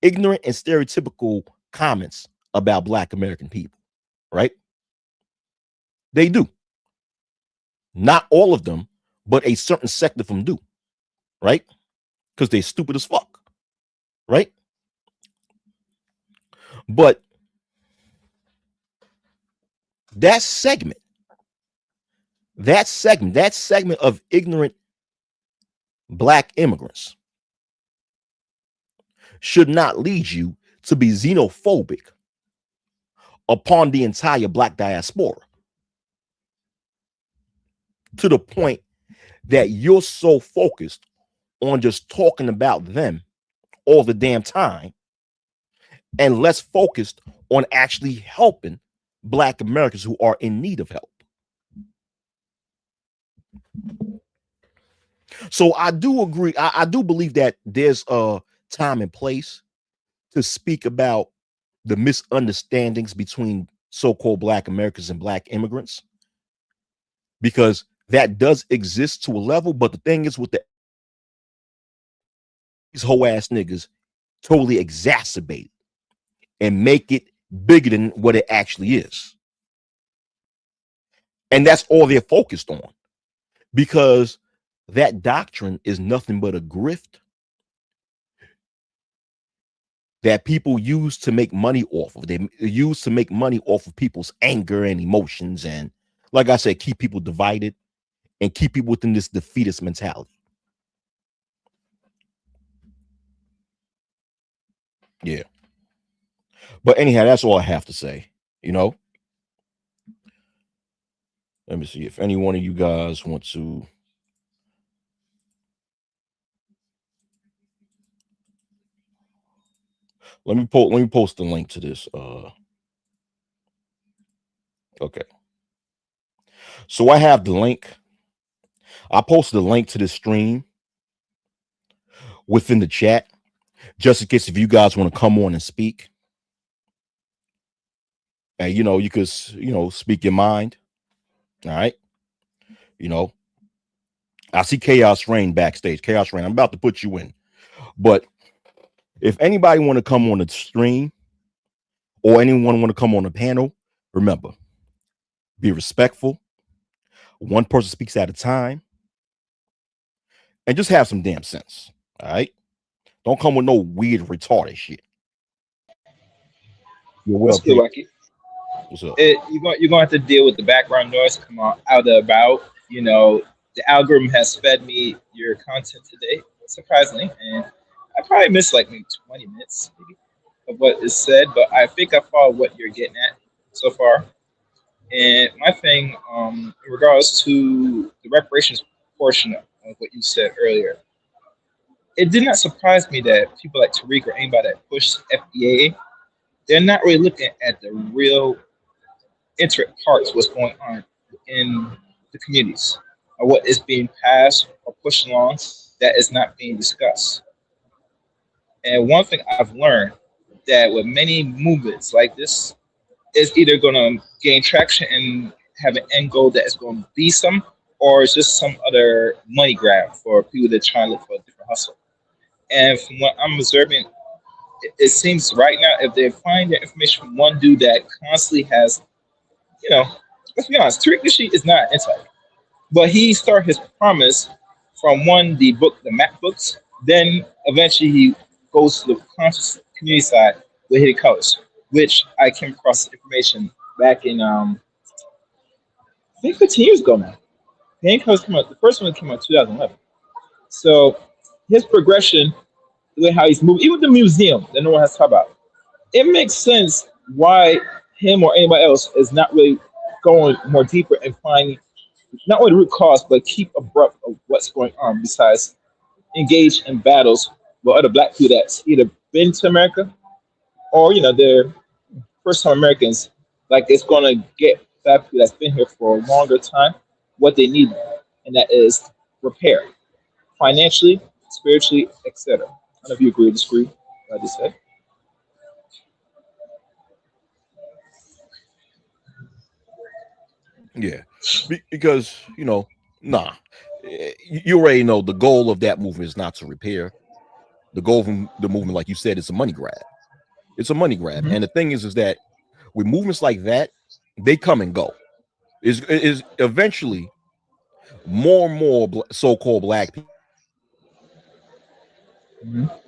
ignorant and stereotypical comments about black American people, right? They do. Not all of them, but a certain sect of them do, right? Because they're stupid as fuck, right? But that segment of ignorant black immigrants should not lead you to be xenophobic upon the entire black diaspora to the point that you're so focused on just talking about them all the damn time and less focused on actually helping black Americans who are in need of help. So I do agree. I do believe that there's a time and place to speak about the misunderstandings between so-called black Americans and black immigrants, because that does exist to a level. But the thing is, with these whole ass niggas totally exacerbate it and make it bigger than what it actually is. And that's all they're focused on, because that doctrine is nothing but a grift that people use to make money off of. They use to make money off of people's anger and emotions. And like I said, keep people divided and keep people within this defeatist mentality. Yeah. But anyhow, that's all I have to say. Let me see if any one of you guys want to. Let me post the link to this. Okay. So I have the link. I posted a link to this stream within the chat, just in case if you guys want to come on and speak. And you could speak your mind. All right. I see Chaos Rain backstage. Chaos Rain, I'm about to put you in. But if anybody want to come on the stream or anyone want to come on the panel, remember, be respectful. One person speaks at a time. And just have some damn sense. All right. Don't come with no weird retarded shit. Yeah, what What's up, good, Pete? Wacky? What's up? You're going to have to deal with the background noise come on out and about. The algorithm has fed me your content today, surprisingly, and I probably missed like maybe 20 minutes maybe of what is said, but I think I follow what you're getting at so far. And my thing, in regards to the reparations portion of what you said earlier, it did not surprise me that people like Tariq or anybody that pushed FBA, they're not really looking at the real intricate parts what's going on in the communities or what is being passed or pushed along that is not being discussed. And one thing I've learned that with many movements like this is either going to gain traction and have an end goal that is going to be some, or it's just some other money grab for people that try to look for a different hustle. And from what I'm observing, it seems right now if they find the information from one dude that constantly has, you know, let's be honest, Tariq Nasheed is not anti, but he started his promise from one the map books, then eventually he goes to the conscious community side with hidden colors, which I came across information back in I think 15 years ago now. Hidden colors came out. The first one came out in 2011. So his progression, the way how he's moving, even the museum that no one has talked about, it makes sense why him or anybody else is not really going more deeper and finding not only the root cause, but keep abrupt of what's going on. Besides, engage in battles with other black people that's either been to America or they're first time Americans. Like it's gonna get black people that's been here for a longer time what they need, and that is repair, financially, spiritually, etc. I don't know if you agree or disagree with what I just said. Yeah, because nah, you already know the goal of that movement is not to repair. The goal from the movement, like you said, is a money grab. It's a money grab, Mhm. and the thing is that with movements like that, they come and go. Is eventually more and more so-called black people. Mhm.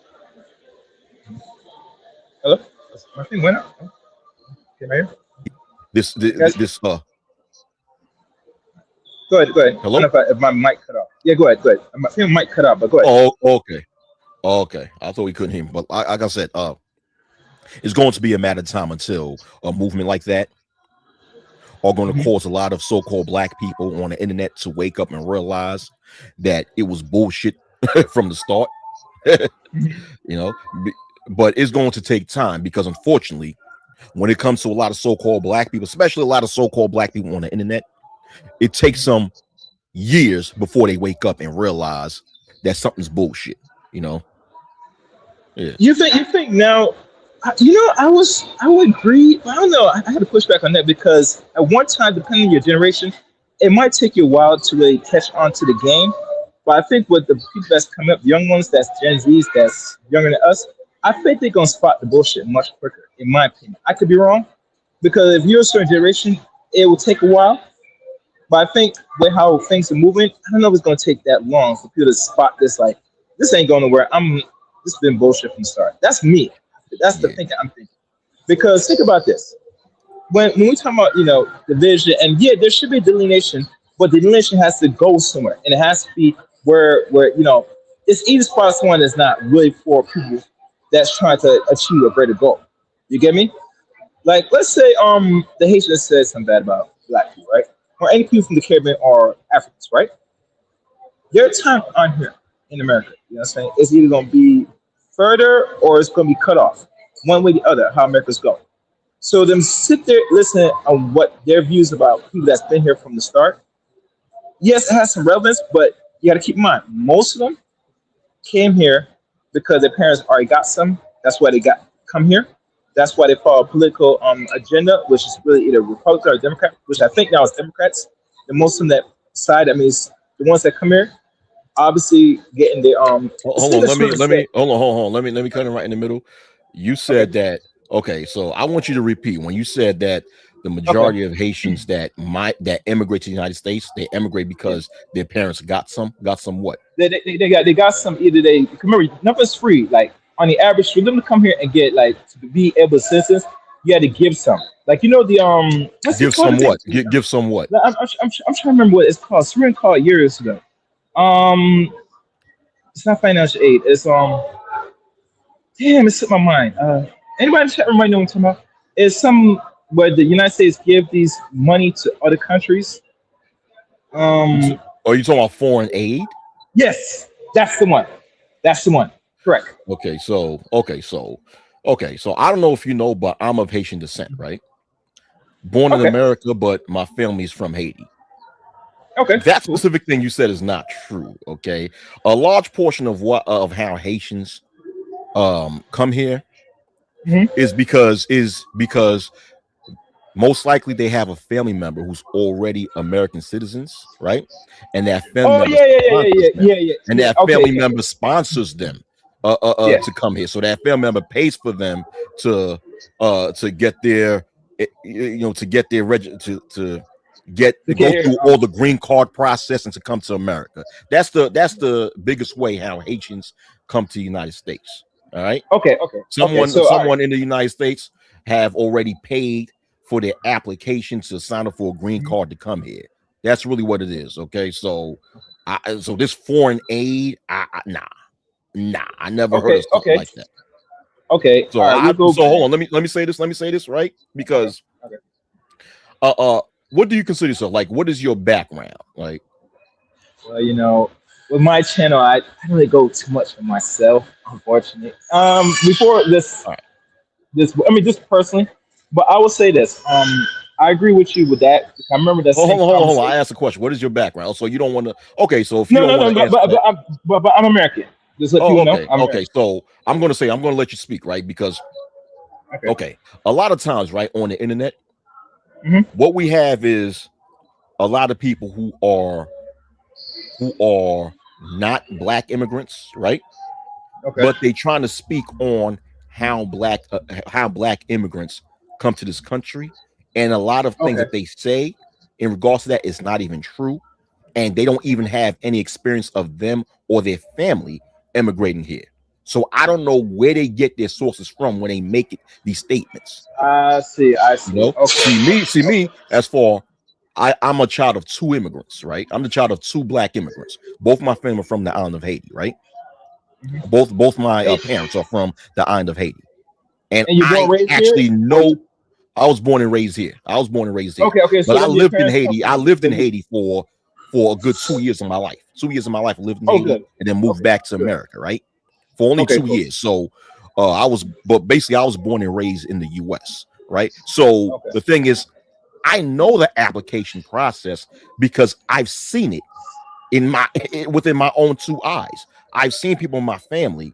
Hello, my thing went out. Can I hear? Yes. This Go ahead. Go ahead. I hello. don't know if my mic cut off. Yeah, go ahead. Go ahead. My think mic cut off, but go ahead. Oh, okay, okay. I thought we couldn't hear me, but like I said, it's going to be a matter of time until a movement like that are going to Mhm. cause a lot of so-called black people on the internet to wake up and realize that it was bullshit from the start. Mhm. you know, but it's going to take time because unfortunately, when it comes to a lot of so-called black people, especially a lot of so-called black people on the internet, it takes some years before they wake up and realize that something's bullshit. You know, yeah, You think now? I would agree, but I don't know. I had to push back on that because at one time, depending on your generation, it might take you a while to really catch on to the game. But I think with the people that's coming up, young ones, that's Gen Zs, that's younger than us, I think they're gonna spot the bullshit much quicker. In my opinion, I could be wrong because if you're a certain generation, it will take a while. But I think with how things are moving, I don't know if it's gonna take that long for people to spot this. Like, this ain't going nowhere. This has been bullshit from the start. That's me. That's the yeah, thinking I'm thinking. Because think about this. When we talk about division, and yeah, there should be a delineation, but the delineation has to go somewhere, and it has to be where it's easy to spot someone that's not really for people that's trying to achieve a greater goal. You get me? Like, let's say the Haitians said something bad about black people, right? Or any people from the Caribbean or Africans, right? Their time on here in America, you know what I'm saying? It's either gonna be further or it's gonna be cut off. One way or the other, how America's going. So them sit there listen on what their views about people that's been here from the start. Yes, it has some relevance, but you gotta keep in mind, most of them came here because their parents already got some. That's why they got come here. That's why they follow a political agenda, which is really either Republican or Democrat, which I think now is Democrats. The most of them that side, I mean, it's the ones that come here, obviously getting the it's Hold thing on. that's really Let said. me hold on. Let me cut it right in the middle. You Okay, said that. Okay, so I want you to repeat when you said that the okay. majority of Haitians that immigrate to the United States, they immigrate Yeah. because their parents got some what? They got some either they remember nothing's free. Like on the average, for them to come here and get like to be able to citizens, you had to give some. Like the what's it Give called? some The thing? what? Give some what? I'm trying to remember what it's called. Someone called it years ago. Um, it's not financial aid. It's damn, it slipped my mind. Anybody in the chat room might know what I'm talking about? It's some where the United States give these money to other countries. You Um, t- Are you talking about foreign aid? yes, that's the one. That's the one. Correct. Okay, so I don't know if you know, but I'm of Haitian descent, right? Born in Okay. America, but my family's from Haiti. Okay. That Cool. specific thing you said is not true. Okay, a large portion of how Haitians come here Hmm. is because most likely they have a family member who's already American citizens, right? And that family Oh member yeah, yeah, yeah, yeah, sponsors them, yeah, yeah, and yeah. that Okay, family okay, member sponsors them yeah. to come here. So that family member pays for them to get their to get their to To get go here. through all the green card process and to come to America. That's the biggest way how Haitians come to the United States. All right. Okay, okay, okay. Someone So all right. someone in the United States have already paid for their application to sign up for a green Mhm. card to come here. That's really what it is. Okay, so this foreign aid, nah, I never heard Okay, of something okay, like that. okay. All So right, I we'll go so back. hold on, let me say this. Let me say this right Okay, because okay. uh uh what do you consider yourself like? What is your background like? Well, with my channel, I don't really go too much for myself, unfortunately. Before All right, I mean, just personally, but I will say this. I agree with you with that. I remember that same hold on. I conversation. asked a question. What is your background? So you don't want to? Okay, so if you No, don't no, want no, to answer that. but I'm American. Just let Oh, people know okay, I'm okay. American. So I'm gonna let you speak, right? Because Okay. okay, a lot of times, right, on the internet, Hmm. what we have is a lot of people who are not black immigrants, right? Okay. But they trying to speak on how black immigrants come to this country, and a lot of things Okay. that they say in regards to that is not even true, and they don't even have any experience of them or their family immigrating here. So I don't know where they get their sources from when they make these statements. I see. I You see. know, Okay. see Okay. me as for I'm a child of two immigrants, right? I'm the child of two black immigrants. Both my family are from the island of Haiti, right? Mhm. Both my And, parents are from the island of Haiti, and and you're born I raised here, actually or know you? I was born and raised here. I was born and raised here, Okay. Okay. but So I then your lived in parents come Haiti. from I here. lived So in you. Haiti for a good 2 years of my life. 2 years of my life I lived in Oh, Haiti good. and then moved Okay. back to Good. America, right? For only Okay. two Cool. years. So but basically I was born and raised in the US, right? So Okay. the thing is, I know the application process because I've seen it in my within my own two eyes. I've seen people in my family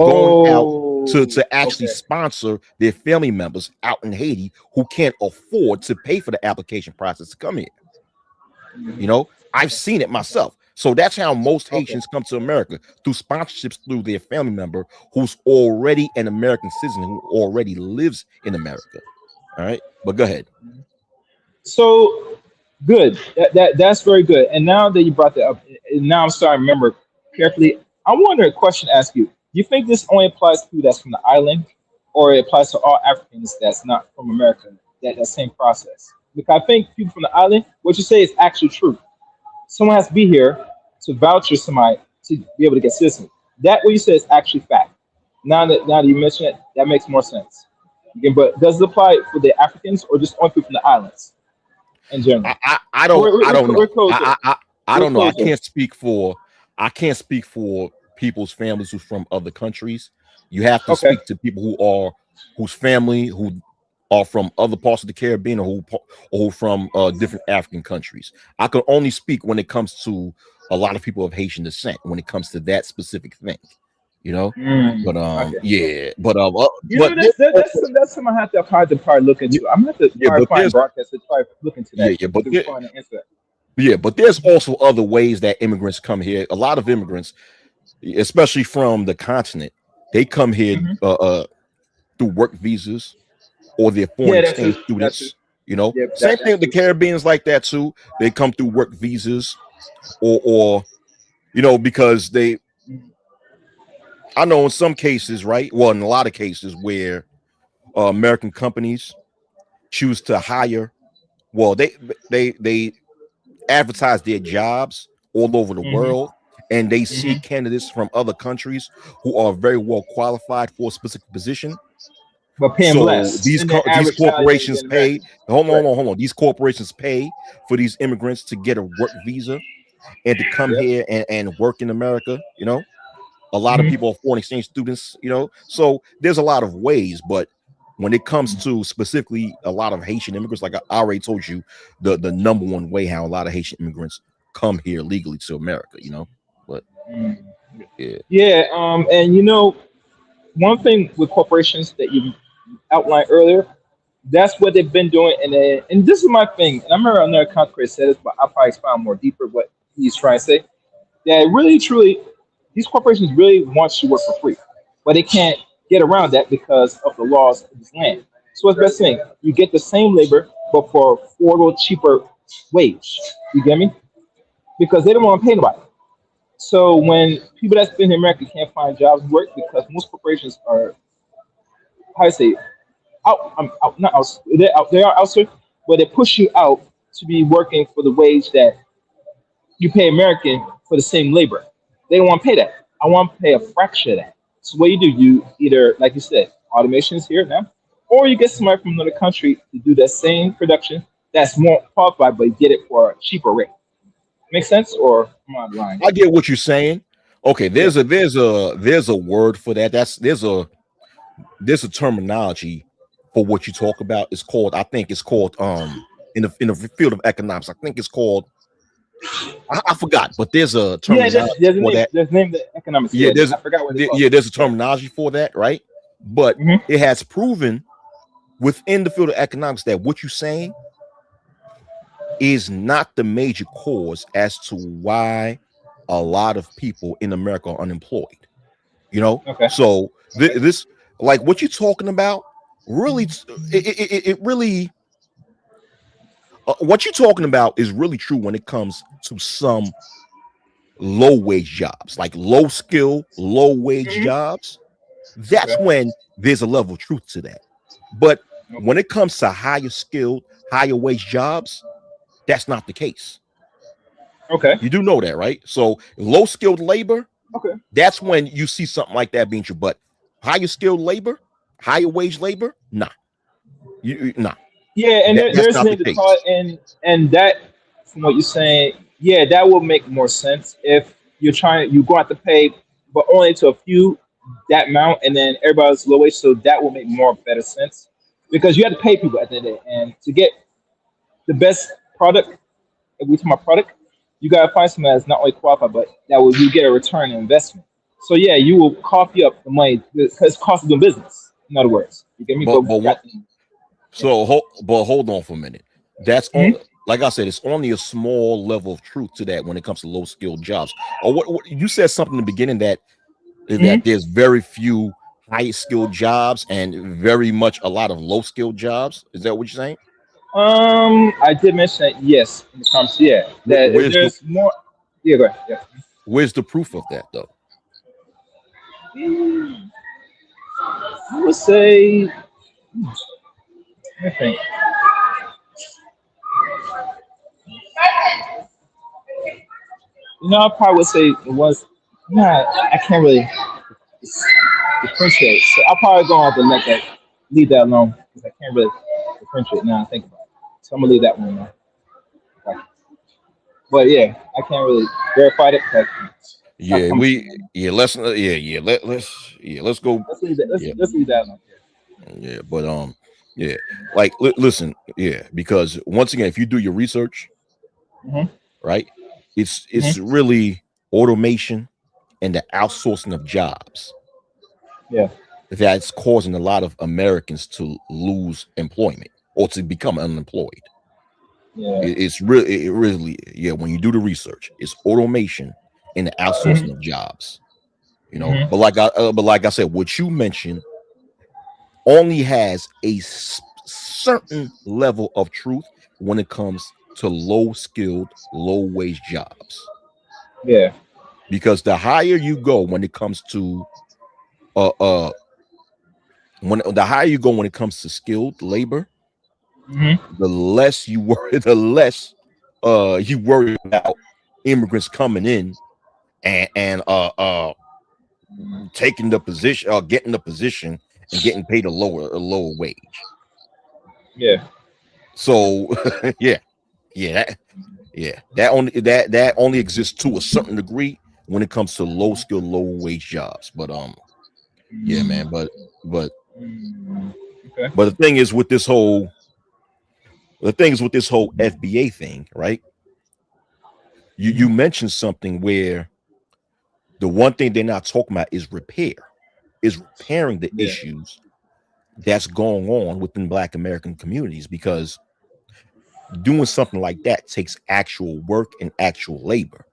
going out Oh. to actually Okay. sponsor their family members out in Haiti who can't afford to pay for the application process to come here. You Mhm. know, I've seen it myself. So that's how most Okay. Haitians come to America through sponsorships through their family member who's already an American citizen who already lives in America. All right, but go ahead. So good. That's very good. And now that you brought that up, and now I'm starting to remember carefully. I wonder a question to ask you. Do you think this only applies to people that's from the island, or it applies to all Africans that's not from America? That same process. Because I think people from the island, what you say is actually true. Someone has to be here to vouch for somebody to be able to get citizenship. That what you said is actually fact. Now that you mention it, that makes more sense. Again, but does it apply for the Africans or just only people from the islands in general? I don't know. We're closer. I We're don't know. closer. I can't speak for people's families who's from other countries. You have to Okay. speak to people whose family who are from other parts of the Caribbean or who from different African countries. I can only speak when it comes to a lot of people of Haitian descent when it comes to that specific thing, you know. But Okay. Okay. yeah, You know but that's something I have to probably look into. I'm gonna have to yeah, probably but find broadcast to try to look into yeah, that yeah, but to there, find an answer. yeah, but there's also other ways that immigrants come here. A lot of immigrants, especially from the continent, they come here Hmm. through work visas or they're foreign Yeah, that's true. exchange That's true. students. You know, Yeah, same thing that's with the true. Caribbeans like that too. They come through work visas or because they. Mhm. I know in some cases, right? Well, in a lot of cases where American companies choose to hire. Well, they advertise their jobs all over the Hmm. world and they see Hmm. candidates from other countries who are very well qualified for a specific position. But paying So less than the these average salary corporations than pay. Americans. Correct. Hold on. These corporations pay for these immigrants to get a work visa and to come Yep. here and work in America. A lot of Hmm. people are foreign exchange students. So there's a lot of ways, but when it comes to specifically a lot of Haitian immigrants, like I already told you, the number one way how a lot of Haitian immigrants come here legally to America. But Mm. yeah, Yeah. And one thing with corporations that you outlined earlier, that's what they've been doing. And this is my thing. And I remember another content creator said this, but I'll probably expound more deeper what he's trying to say. That really, truly, these corporations really want you to work for free, but they can't get around that because of the laws of this land. So what's the best thing? You get the same labor, but for affordable, cheaper wage. You get me? Because they don't want to pay nobody. So when people that's been in America can't find jobs and work because most corporations are, how do I say, out, not out, they are outsourced, but they push you out to be working for the wage that you pay American for the same labor. They don't want to pay that. I want to pay a fraction of that. So what you do, you either, like you said, automation is here now, or you get somebody from another country to do that same production that's more qualified, but you get it for a cheaper rate. Make sense? Or am I lying? I get what you're saying. Okay, Yeah. there's a word for that. There's a terminology for what you talk about. It's called, I think it's called in the field of economics, I think it's called, I forgot, but there's a Yeah, terminology there's a for name. that. There's a name the economics. Yeah, Yeah, I forgot what it's called. yeah, there's a Yeah. terminology for that, right? But Hmm. it has proven within the field of economics that what you're saying is not the major cause as to why a lot of people in America are unemployed. You know, Okay. so Okay. this, like what you're talking about, really, it really, what you're talking about is really true when it comes to some low wage jobs, like low skill, low wage Hmm. jobs. That's Okay. when there's a level of truth to that. But when Okay. it comes to higher skilled, higher wage jobs, that's not the case. Okay. You do know that, right? So low skilled labor, Okay. that's when you see something like that being true. But higher skilled labor, higher wage labor, nah, nah, Yeah, and that's there's not the name to call case. it, and that, from what you're saying, yeah, that will make more sense if you go out to pay, but only to a few that amount, and then everybody's low wage, so that will make more better sense because you have to pay people at the end of the day, and to get the best product, if we talk about product, you gotta find someone that's not only qualified, but that will you get a return on investment. So yeah, you will coffee up the money because it's cost of doing business. In other words, you get me? But But we but what? got the, yeah. But hold on for a minute. That's on. Mhm. Like I said, it's only a small level of truth to that when it comes to low skilled jobs. Or what you said something in the beginning that Mhm. there's very few high skilled jobs and very much a lot of low skilled jobs. Is that what you're saying? I did mention that, yes, in the comments, yeah, that Where's the there's more. Yeah, go ahead. Yeah. where's the proof of that though? I would say, I think, I probably would say it was. Nah, I can't really differentiate. So I'll probably go on to let that, leave that alone because I can't really differentiate now. I think about it. So I'm gonna leave that one alone. Like, but yeah, I can't really verify it because I Yeah, promise you, we man. yeah let's let's go. Let's leave that. Yeah, Let's leave that alone. yeah, but yeah, like listen, yeah, because once again, if you do your research, Hmm. right, it's Hmm. really automation and the outsourcing of jobs Yeah. that's causing a lot of Americans to lose employment or to become unemployed. Yeah. It's really, yeah. When you do the research, it's automation and the outsourcing of Hmm. jobs. You know, Hmm. but like I said, what you mentioned only has a certain level of truth when it comes to low skilled, low wage jobs. Yeah. Because the higher you go when it comes to uh uh when the higher you go when it comes to skilled labor, Hmm. the less you worry, the less you worry about immigrants coming in and taking the position or getting the position and getting paid a lower wage. Yeah. So yeah, yeah, that only exists to a certain degree when it comes to low skill, low wage jobs. But yeah, man. But Mm. Okay. but the thing is with this whole FBA thing, right? You Hmm. mentioned something where the one thing they're not talking about is repair. is repairing the Yeah. issues that's going on within Black American communities, because doing something like that takes actual work and actual labor.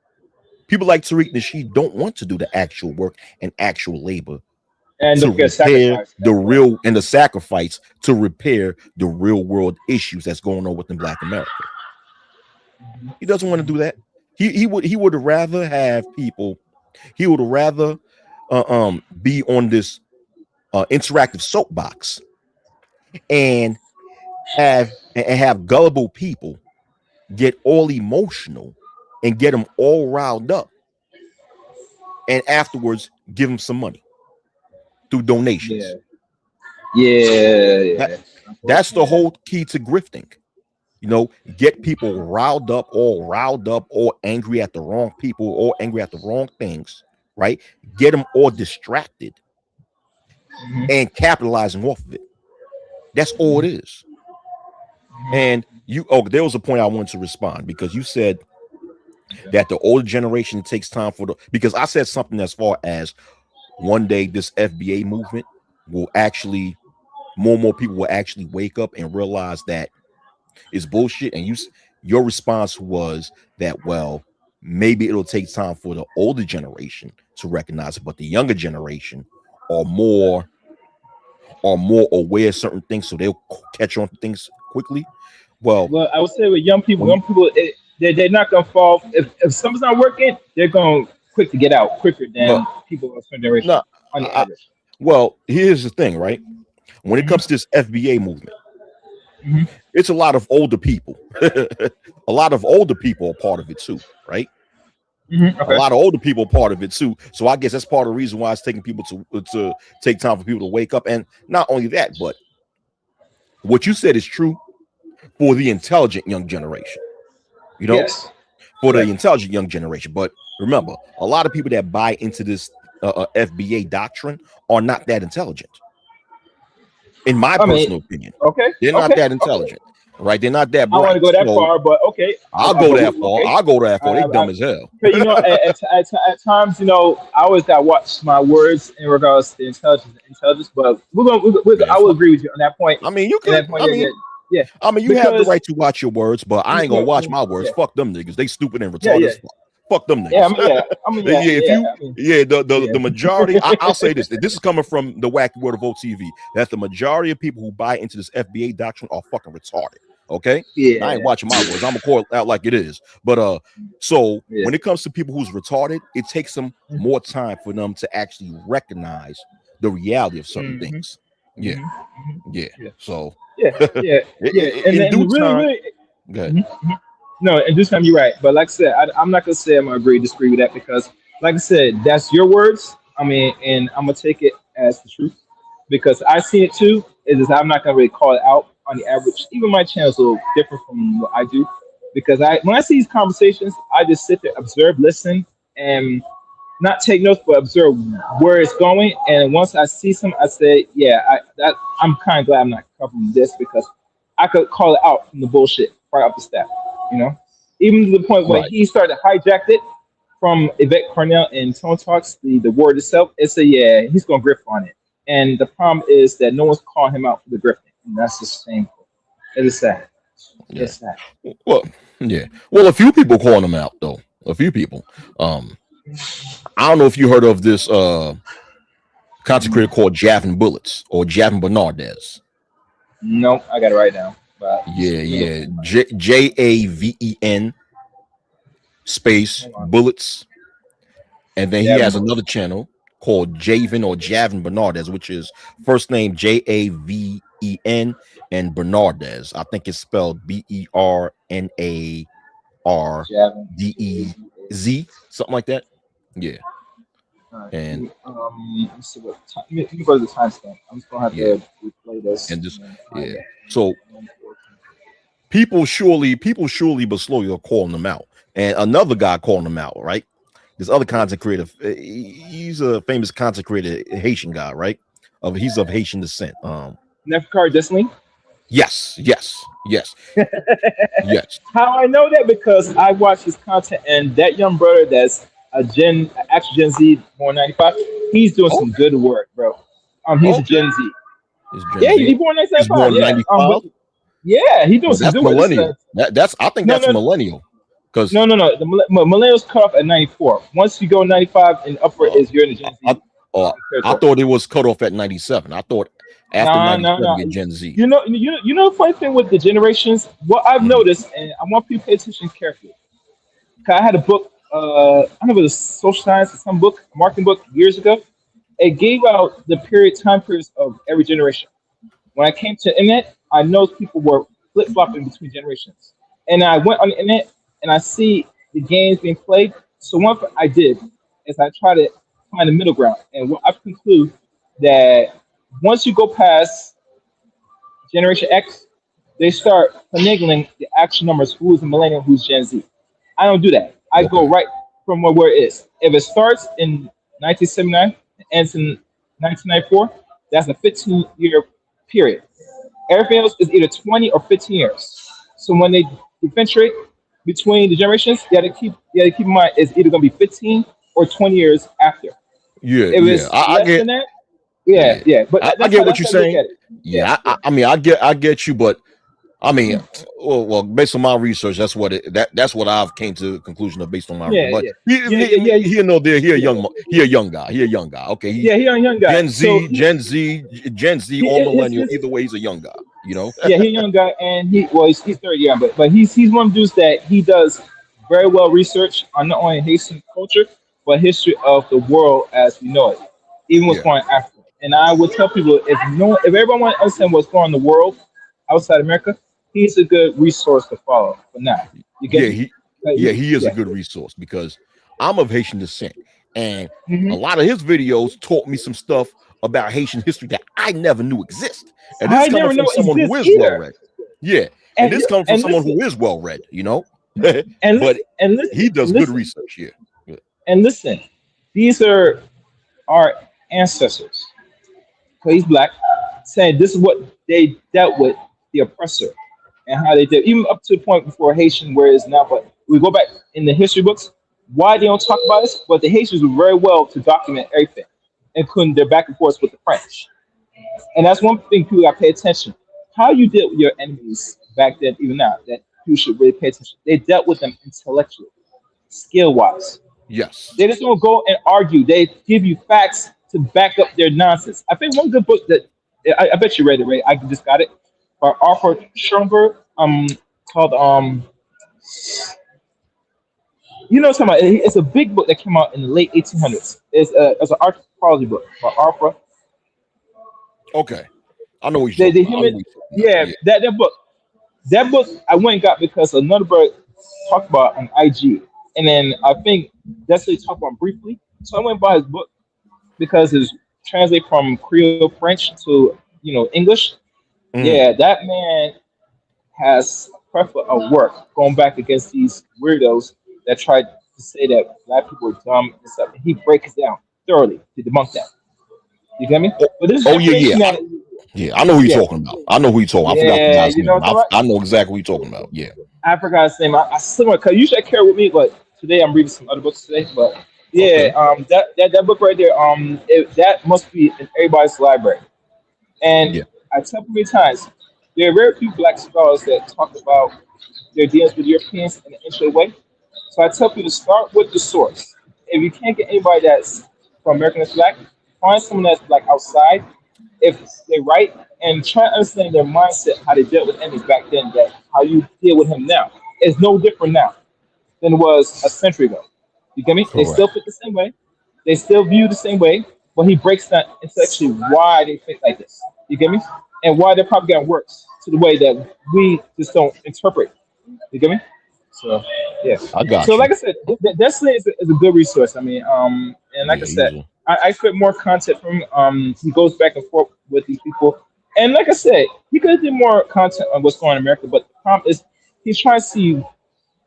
People like Tariq Nasheed don't want to do the actual work and actual labor And to don't forget repair sacrifice the as well. real and the sacrifice to repair the real world issues that's going on within Black America. He doesn't want to do that. He would rather have people. He would rather be on this interactive soapbox and have gullible people get all emotional and get them all riled up, and afterwards give them some money through Yeah. donations. Yeah. That that's the Yeah. whole key to grifting. Get people riled up, all angry at the wrong people, all angry at the wrong things, right? Get them all distracted Mhm. and capitalizing off of it. That's all it is. And there was a point I wanted to respond, because you said Okay. that the older generation, it takes time because I said something as far as one day this FBA movement will actually, more and more people will actually wake up and realize that it's bullshit. And your response was that, well, maybe it'll take time for the older generation to recognize it, but the younger generation are more aware of certain things, so they'll catch on to things quickly. Well, Well, I would say with young people, when they're not gonna fall. If something's not working, they're going quick to get out quicker but than people of a certain generation no, on the I, average. well, here's the thing, right? When it Hmm. comes to this FBA movement, Hmm. it's a lot of older people. A lot of older people are part of it too, right? Hmm. A Okay. lot of older people are part of it too. So I guess that's part of the reason why it's taking people to take time for people to wake up. And not only that, but what you said is true for the intelligent young generation, you know, Yes. for the Right. intelligent young generation. But remember, a lot of people that buy into this FBA doctrine are not that intelligent, in my I mean, personal opinion. okay, They're not okay, that okay. intelligent, right? They're not that I want to bright. go that So far, but okay. I'll go that far. Okay. I'll go that far. They I, dumb as hell. But at times, I always got to watch my words in regards to intelligence. But Man, I will fuck. agree with you on that point. I mean, you And could. that point, yeah, yeah, yeah. You have the Because right to watch your words, but I ain't gonna watch my words. yeah, Fuck them niggas. They stupid and yeah, retarded yeah, as fuck. Fuck them yeah. niggas. Yeah, Yeah, if yeah. you, I mean, yeah, the yeah, the majority. I'll say this. This is coming from the wacky word of OTV. That the majority of people who buy into this FBA doctrine are fucking retarded. Okay, and I ain't yeah, watching my words. I'm gonna call it out like it is. But so yeah. when it comes to people who's retarded, it takes them more time for them to actually recognize the reality of certain Mm-hmm, things. Yeah, hmm, hmm. yeah. Yeah, So yeah, yeah, yeah. And in then due really, time, really. go ahead. Mhm, mhm. No, and this time you're right. But like I said, I'm not gonna say I'm gonna agree, disagree with that because, like I said, that's your words. I mean, and I'm gonna take it as the truth because I see it too. It is I'm not gonna really call it out on the average. Even my channel's a little different from what I do because when I see these conversations, I just sit there, observe, listen, and not take notes, but observe where it's going. And once I see some, I say, yeah, I'm kind of glad I'm not covering this because I could call it out from the bullshit right off the step, you know? Even to the point when Right. he started to hijack it from Yvette Cornell and Tone Talks, the word itself, it's a yeah, he's going to grift on it. And the problem is that no one's calling him out for the grifting. And that's just shameful. It is sad. Yeah. It's sad. Well, yeah. Well, a few people calling them out though. A few people. I don't know if you heard of this content creator called Javin Bullets or Javin Bernardez. Nope, I got it right now. But Yeah, let me look. yeah. Javen space Hold on. Bullets, and then he Javin has Bullets. another channel called Javen or Javin Bernardez, which is first name Javen and Bernardez. I think it's spelled Javin. Bernardez, something like that. Yeah, Alright, and let me see what time. Let me go to the timestamp. I'm just gonna have yeah, to replay this and and just then find yeah. it. So people surely but slowly are calling them out, and another guy calling them out, right? This other content creator, he's a famous content creator, Haitian guy, right? He's of Haitian descent. Nefkar Disney. Yes, yes, yes, yes. How I know that because I watch his content and that young brother that's actual Gen Z, born 95. He's doing some Okay. good work, bro. He's a Okay. Gen Z. It's Gen Yeah, he Z. born He's 1995. born Yeah. But 95. yeah, he doing Well, some that's good work. Listen, millennial. That's I think no, that's no, millennial. Because no. The millennials cut off at 94. Once you go 95 and upward, uh, is you're in the Gen I, Z I territory. thought it was cut off at 97. I thought after No. 97 get Gen Z. The funny thing with the generations. What I've Mhm. noticed, and I want people to pay attention carefully. 'Cause I had a book. I don't know if it was social science or some book, a marketing book years ago. It gave out the time periods of every generation. When I came to the internet, I noticed people were flip flopping between generations. And I went on the internet and I see the games being played. So one thing I did is I try to find a middle ground. And what I've concluded that once you go past Generation X, they start finagling the actual numbers who's a millennial, who's Gen Z. I don't do that. I go Okay. right from where it is. If it starts in 1979 and ends in 1994, that's a 15-year period. Everything else is either 20 or 15 years. So when they differentiate between the generations, you got to keep in mind it's either going to be 15 or 20 years after. Yeah, If yeah. it's I less get than that, yeah, yeah. yeah. But I get what that's you're how I look saying. at it. Yeah, Yeah, yeah. I mean I get you, but I mean, well, based on my research, that's what that's what I've came to the conclusion of based on my. Yeah, But yeah, yeah. he no there, Yeah, he a young guy, he a young guy. Okay, he yeah, he's a young guy. So Gen Z or millennial. Either way, he's a young guy. You know. yeah, he's a young guy, and he's 30 years, but he's one of the dudes that he does very well research on not only Haitian culture but history of the world as we know it, even what's Yeah, going on in Africa. And I would tell people if everyone wants to understand what's going on in the world outside America, he's a good resource to follow for now. You get yeah, me? Like, he is a yeah. good resource because I'm of Haitian descent, and a hmm lot of his videos taught me some stuff about Haitian history that I never knew exist. And this is I coming never from know it someone who exists is well either. read. Yeah, and And this comes from and someone listen, who is well read. You know, and but listen, and he listen, does good listen, research. Yeah, yeah, and listen. These are our ancestors. Because he's black, saying this is what they dealt with the oppressor and how they did, even up to the point before Haitian where it is now. But we go back in the history books, why they don't talk about this? But the Haitians were very well to document everything, including their back and forth with the French. And that's one thing people got to pay attention. How you dealt with your enemies back then, even now, that you should really pay attention. They dealt with them intellectually, skill wise. yes, They just don't go and argue. They give you facts to back up their nonsense. I think one good book that I bet you read it, Ray. I just got it by Arthur Schoenberg. Called what I'm talking about. It's a big book that came out in the late 1800s. It's an anthropology book by Arthur. okay. I know what you're The talking about. I know human, what you're talking about. yeah, Yeah, that book I went and got because another book talked about on IG, and then I think that's what he talked about briefly. So I went and bought his book because it's translated from Creole French to English. mhm. Yeah, that man has a plethora of work going back against these weirdos that tried to say that black people are dumb and stuff. He breaks it down thoroughly to debunk that. You get me? Oh, But this is oh yeah, yeah. information that, Yeah, I know who you're yeah, talking about. I know who you're talking. I forgot the yeah, guy's you know name. what I'm talking I about? know exactly who you're talking about. Yeah. I forgot his name. I similar because usually I carry with me, but today I'm reading some other books today. But yeah, Okay. that book right there, that must be in everybody's library. And Yeah. I tell many times, there are very few black scholars that talk about their dealings with Europeans in an interesting way. So I tell people to start with the source. If you can't get anybody that's from American that's black, find someone that's like outside, if they write, and try to understand their mindset, how they dealt with enemies back then, that how you deal with him now is no different now than it was a century ago. You get me? They Correct. still think the same way. They still view the same way, but he breaks down intellectually why they think like this. You get me? And why their propaganda works to the way that we just don't interpret. You get me? So yeah. I So got you. like I said, Destiny is a good resource. I mean, and like Yeah, I he's said, a I expect more content from him. He goes back and forth with these people, and like I said, he could have did more content on what's going on in America. But the problem is, he's trying to see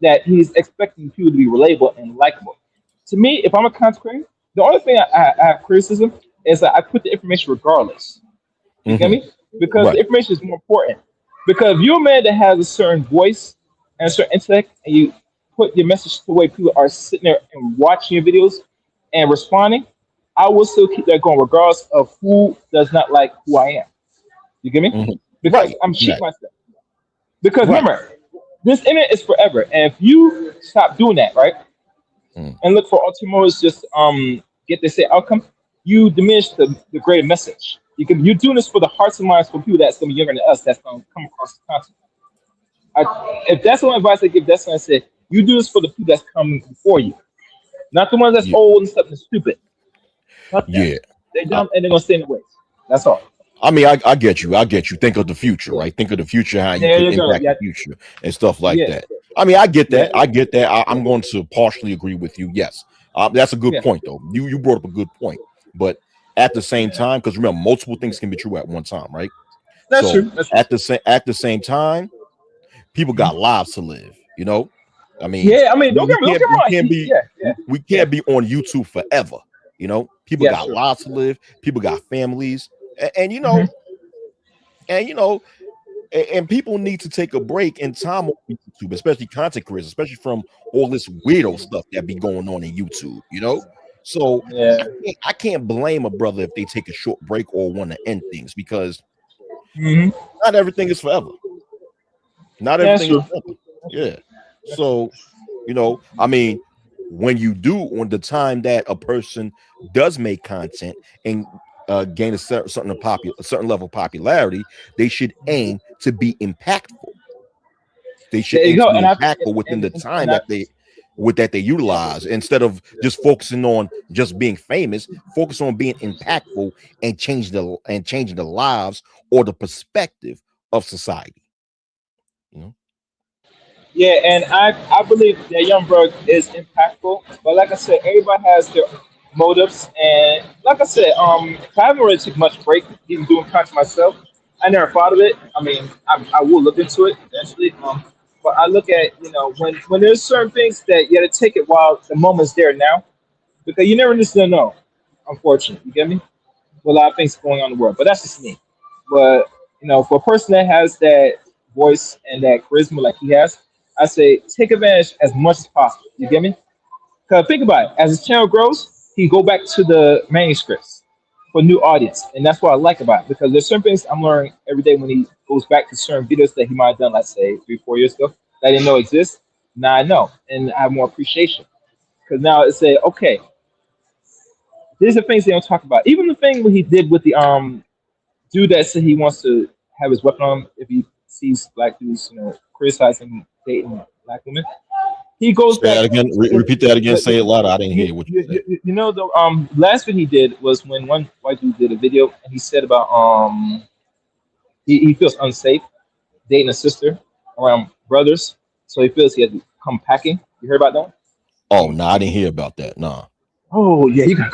that he's expecting people to be relatable and likable. To me, if I'm a content creator, the only thing I have criticism is that I put the information regardless. You get hmm me? Because the right. information is more important. Because if you're a man that has a certain voice and a certain intellect, and you put your message the way people are sitting there and watching your videos and responding, I will still keep that going regardless of who does not like who I am. You get me? Mhm. Because Right, I'm cheating exactly. myself. Because Right. remember, this internet is forever, and if you stop doing that, right, Mm. and look for ultimate just get the same outcome, you diminish the greater message. You're doing this for the hearts and minds for people that's gonna be younger than us that's gonna come across the content. If that's the only advice I give, that's what I say. You do this for the people that's coming before you, not the ones that's Yeah, old and stuff and stupid. Fuck them. yeah. They're I, dumb and they're gonna stay in the ways. That's all. I mean, I get you. I get you. Think of the future, Yeah. right? Think of the future, how you There could you go. impact the Yeah. future and stuff like Yeah. that. I mean, I get Yeah. that. I get that. I'm going to partially agree with you. Yes, that's a good Yeah. point, though. You brought up a good point, but at the same time, because remember, multiple things can be true at one time, right? That's So true. That's true. at the same time, people Mhm. got lives to live. I mean, Yeah. I mean, don't we get can't me we wrong. can't be Yeah. Yeah. we Yeah. can't be on YouTube forever. People Yeah. got True. lives to live. People got families, and Hmm. and you know, and people need to take a break in time on YouTube, especially content creators, especially from all this weirdo stuff that be going on in YouTube. So Yeah. I can't blame a brother if they take a short break or want to end things because Hmm. not everything is forever. Not Yeah. That's everything is true. forever. Yeah. So, I mean, when you do, on the time that a person does make content and gain a certain level of popularity, they should aim to be impactful. They should There you aim to go. be impactful within the time And I, that they utilize instead of just focusing on just being famous. Focus on being impactful and changing the lives or the perspective of society. You know. yeah, and I believe that young bro is impactful. But like I said, everybody has their motives, and like I said, I haven't really took much break even doing content myself. I never thought of it. I mean, I will look into it eventually. But I look at when there's certain things that you got to take it while the moment's there now, because you never just don't know. Unfortunately, you get me? With a lot of things going on in the world, but that's just me. But for a person that has that voice and that charisma like he has, I say take advantage as much as possible. You get me? Because think about it, as his channel grows, he go back to the manuscripts for new audience, and that's what I like about it. Because there's certain things I'm learning every day when he goes back to certain videos that he might have done, let's say 3, 4 years ago, that I didn't know exist. Now I know, and I have more appreciation. Because now it's say, okay, these are things they don't talk about. Even the thing what he did with the dude that said he wants to have his weapon on him if he sees black dudes, criticizing dating black women. He goes Say back. that again. Repeat that again. Say it louder. I didn't hear what you said. The last thing he did was when one white dude did a video and he said about he feels unsafe dating a sister around brothers, so he feels he had to come packing. You heard about that? Oh no, I didn't hear about that. No. Oh yeah, you got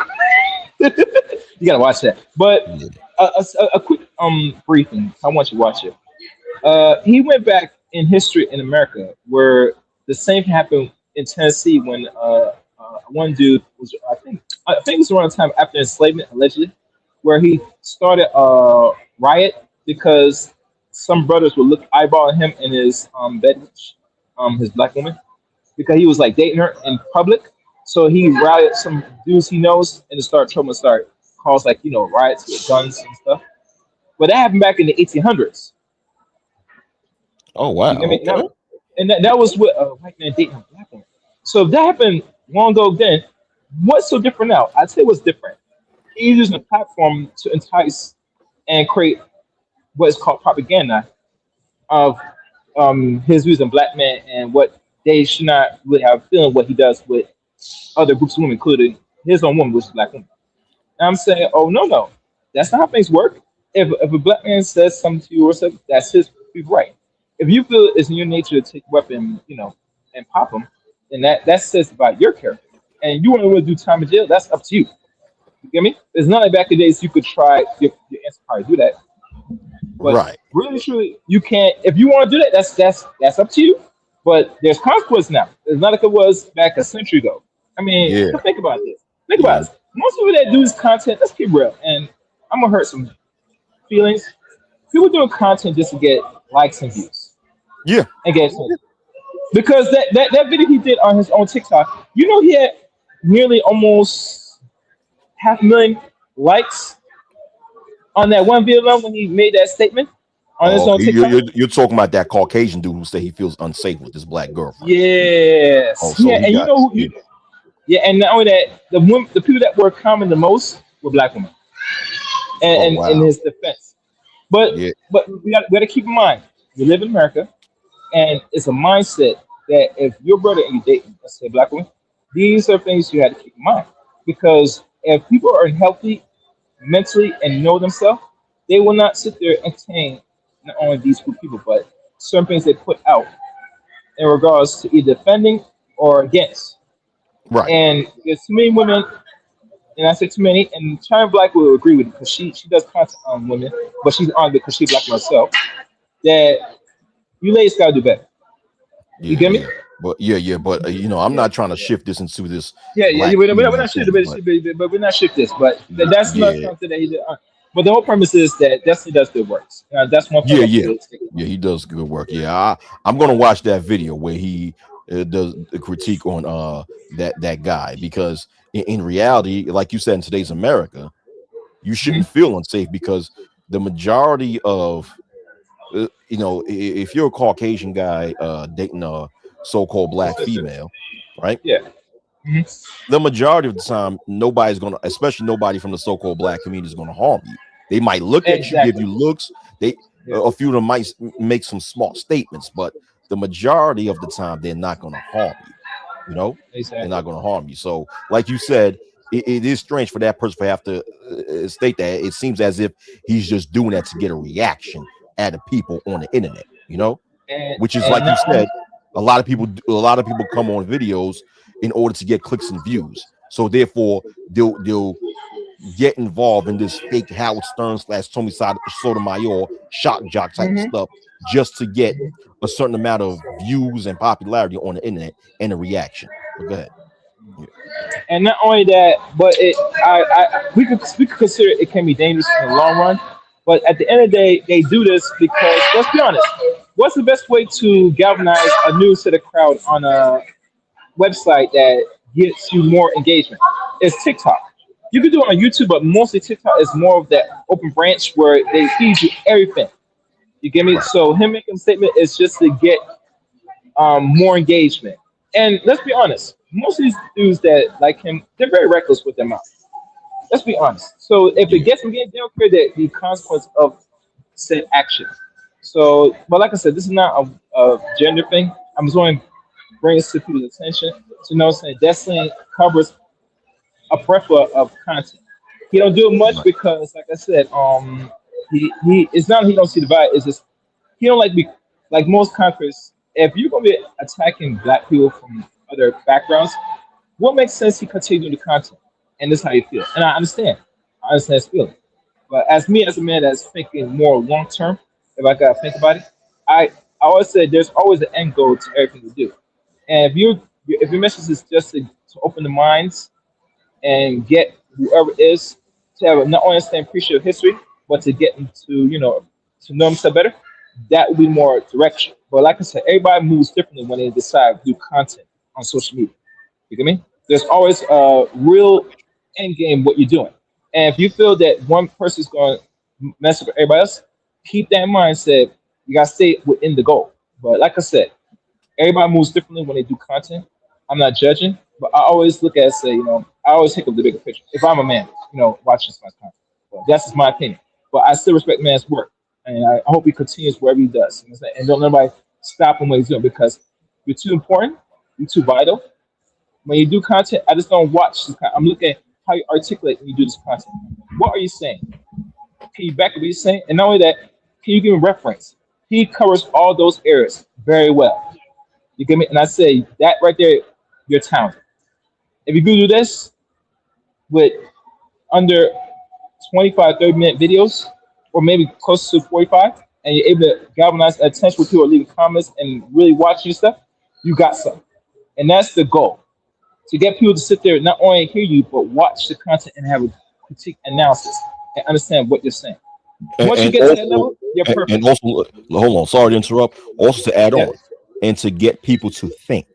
you gotta watch that. But Yeah. a quick briefing. I want you to watch it. He went back in history in America where the same happened in Tennessee when one dude was I think it was around the time after enslavement allegedly, where he started a riot because some brothers would look eyeballing him in his bed, his black woman, because he was like dating her in public. So he rallied some dudes he knows and to start trouble, start cause like riots with guns and stuff. But that happened back in the 1800s. Oh You get wow. me? Okay. And that was with a white man dating a black woman. So if that happened long ago then, what's so different now? I'd say what's different. He's using a platform to entice and create what is called propaganda of his views on black men and what they should not really have a feeling what he does with other groups of women, including his own woman, which is a black woman. And I'm saying, oh no, that's not how things work. If a black man says something to you or something, that's his right. If you feel it's in your nature to take a weapon, and pop them, then that says about your character. And you want to really do time in jail, that's up to you. You get me? It's not like back in the days you could try your answer probably do that. But Right. really truly you can't if you want to do that, that's up to you. But there's consequence now. It's not like it was back a century ago. I mean, Yeah. think about this. Think Yeah. about this. Most people that do this content, let's keep real. And I'm gonna hurt some feelings. People doing content just to get likes and views Yeah. and get because that video he did on his own TikTok, he had nearly almost 500,000 likes on that one video alone when he made that statement on his Oh, own TikTok. you're talking about that Caucasian dude who said he feels unsafe with his black girlfriend. Oh, Yes, so yeah, he and got yeah, and not only that, the people that were common the most were black women, oh and in wow, his defense. But yeah, we got to keep in mind we live in America, and it's a mindset that if your brother and you date, let's say, black woman, these are things you have to keep in mind because if people are healthy mentally and know themselves, they will not sit there and entertain not only these two people, but certain things they put out in regards to either defending or against. right. And there's too many women, and I say too many, and China Black will agree with it because she does content on women, but she's on it because she's black herself. That you ladies gotta do better. You Yeah, get me? yeah, but I'm not trying to shift this into this Yeah. black We're female not sure, thing, but but we're not sure this. But that's not yeah, content that he did. But the whole premise is that Destiny does good works. That's one thing yeah, I can yeah, really take. yeah, he does good work. Yeah, I'm gonna watch that video where he does the critique on that guy because in reality, like you said, in today's America, you shouldn't Mm-hmm. feel unsafe because the majority of if you're a Caucasian guy dating a so-called black female, right? Yeah. Hmm. The majority of the time, nobody's gonna, especially nobody from the so-called black community, is gonna harm you. They might look at you, give Exactly. you looks. They Yeah. a few of them might make some small statements, but the majority of the time, they're not gonna harm you. You know, they're Exactly. not gonna harm you. So, like you said, it is strange for that person to have to state that. It seems as if he's just doing that to get a reaction at the people on the internet. And Which is and like you not only said, a lot of people come on videos in order to get clicks and views. So therefore, they'll get involved in this fake Howard Stern / Tommy Sotomayor shock jock type of Mhm. stuff just to get a certain amount of views and popularity on the internet and a reaction. But go ahead. Yeah. and not only that, but we could consider it can be dangerous in the long run. But at the end of the day, they do this because let's be honest. What's the best way to galvanize a new set of crowd on a website that gets you more engagement? It's TikTok. You can do it on YouTube, but mostly TikTok is more of that open branch where they feed you everything. You get me? Right. So him making a statement is just to get more engagement. And let's be honest, most of these dudes that like him, they're very reckless with their mouth. Let's be honest. So if it Yeah. gets them, they don't care the consequence of said action. So, but like I said, this is not a gender thing. I'm just going to bring this to people's attention to know saying Destiny covers a plethora of content. He don't do it much Right. because, like I said, he it's not he don't see the value. It's just he don't like be like most conquerors. If you're gonna be attacking black people from other backgrounds, what makes sense he continue the content, and this is how you feel. And I understand his feeling. But as me, as a man that's thinking more long term, if I gotta think about it, I always say there's always an end goal to everything we do. And if your message is just to open the minds and get whoever it is to have not only understand appreciate history, but to get them to to know themselves better, that would be more direction. But like I said, everybody moves differently when they decide to do content on social media. You get me? There's always a real end game what you're doing. And if you feel that one person's going to mess up with everybody else, keep that in mind. Said you got to stay within the goal. But like I said, everybody moves differently when they do content. I'm not judging, but I always look at it, say, I always take up the bigger picture. If I'm a man, watching this kind of content, but that's just my opinion. But I still respect man's work, and I hope he continues wherever he does. And don't let nobody stop him what he's doing because you're too important, you're too vital. When you do content, I just don't watch. I'm looking at how you articulate when you do this content. What are you saying? Can you back up what you're saying? And not only that, can you give him reference? He covers all those areas very well. You get me? And I say that right there, you're talented. If you can do this with under 25, 30-minute videos, or maybe close to 45, and you're able to galvanize attention with people are leaving comments and really watching your stuff, you got something. And that's the goal. To get people to sit there and not only hear you, but watch the content and have a critique analysis and understand what you're saying. And, Once you and get to that also, level, you're and perfect. also, hold on. Sorry to interrupt. Also, to add Yeah. on, and to get people to think.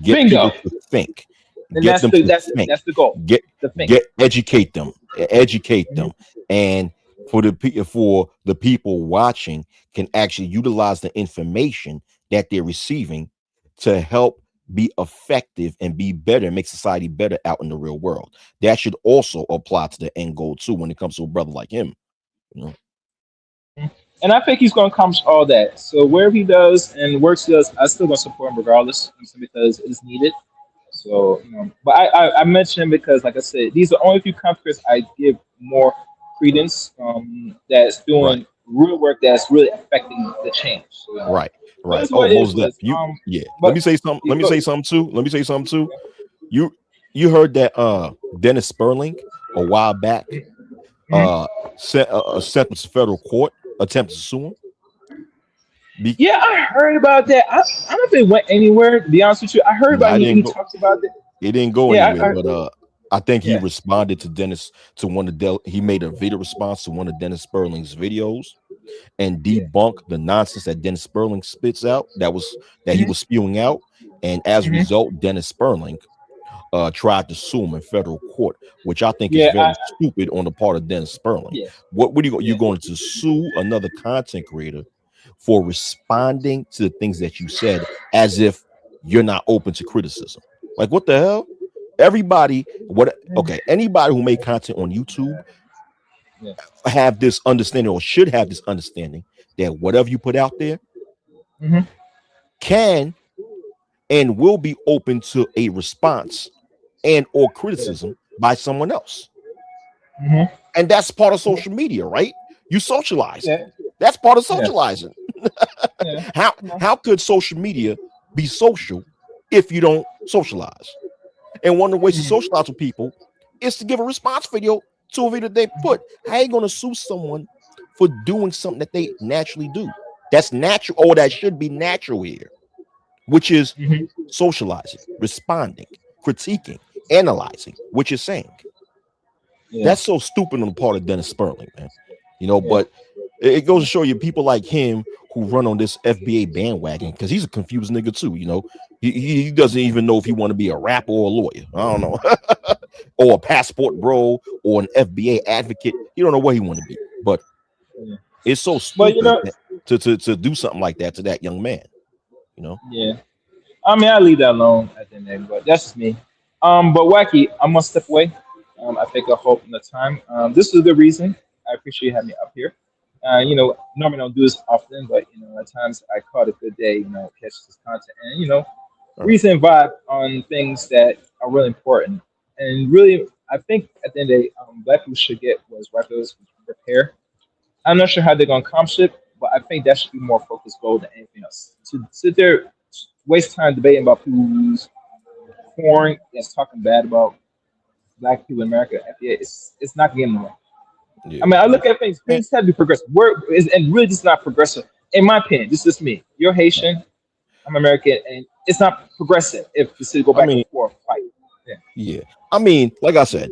Get Bingo. people to think. And Get that's them the to that's think. that's the goal. Get The thing. get educate them. Educate Mhm. them. And for the people watching can actually utilize the information that they're receiving to help be effective and be better and make society better out in the real world. That should also apply to the end goal too when it comes to a brother like him. You know, And I think he's going to accomplish all that. So wherever he does and works he does, I still going to support him regardless, because it's needed. So, but I mentioned him because, like I said, these are only few countries I give more credence. That's right, doing real work that's really affecting the change. So, right, but right. it's Oh, what it most that is. you yeah. Let But me say something. you Let me go. say something too. Let me say something too. You you heard that Dennis Sperling a while back Mhm. sent a sentence to federal court attempted to sue him. Be, Yeah, I heard about that. I don't know if it went anywhere. To be honest with you, I heard nah, about he talks about it. it didn't go Yeah, anywhere, but I think he yeah. responded to Dennis to one of he made a video response to one of Dennis Sperling's videos and Yeah. debunk the nonsense that Dennis Sperling spits out that he Hmm. was spewing out. And as a Hmm. result, Dennis Sperling tried to sue him in federal court, which I think is Yeah, very stupid on the part of Dennis Sperling. yeah, What are you yeah. going to sue another content creator for responding to the things that you said as if you're not open to criticism? Like what the hell? Everybody, what okay, anybody who made content on YouTube Yeah. have this understanding or should have this understanding that whatever you put out there Hmm. can and will be open to a response and or Yeah. criticism by someone else. Hmm. And that's part of social media, right? You socializing. Yeah. That's part of Yeah. socializing. Yeah. how No. how could social media be social if you don't socialize? And one of the ways to Mhm. socialize with people is to give a response video to a video they put. How you going to sue someone for doing something that they naturally do? That's natural, or that should be natural here, which is Mhm. socializing, responding, critiquing, analyzing, which is saying. Yeah. That's so stupid on the part of Dennis Sperling, man. You know, Yeah. but it goes to show you people like him who run on this FBA bandwagon because he's a confused nigga too. You know, he doesn't even know if he want to be a rapper or a lawyer. I don't know, or a passport bro or an FBA advocate. He don't know what he want to be, but Yeah. it's so But stupid that, to do something like that to that young man. You know, yeah. I mean, I leave that alone at the end, but that's just me. But Wacky, I'm gonna step away. I think I hope in the time. This is a good reason. I appreciate you having me up here. Normally I don't do this often, but at times I caught a good day. Catch this content and all right, reason vibe on things that are really important. And really, I think at the end of the day, black people should get what's right those repair. I'm not sure how they're going to accomplish it, but I think that should be more focused goal than anything else. To sit there, waste time debating about people who's foreign that's talking bad about black people in America, yeah, it's not getting nowhere. I yeah, mean, I look at things. and Things have to be progressive. And really, just not progressive. In my opinion, this is just me. You're Haitian. I'm American, and it's not progressive if the city go I back and mean, forth fight. Yeah. yeah, I mean, like I said,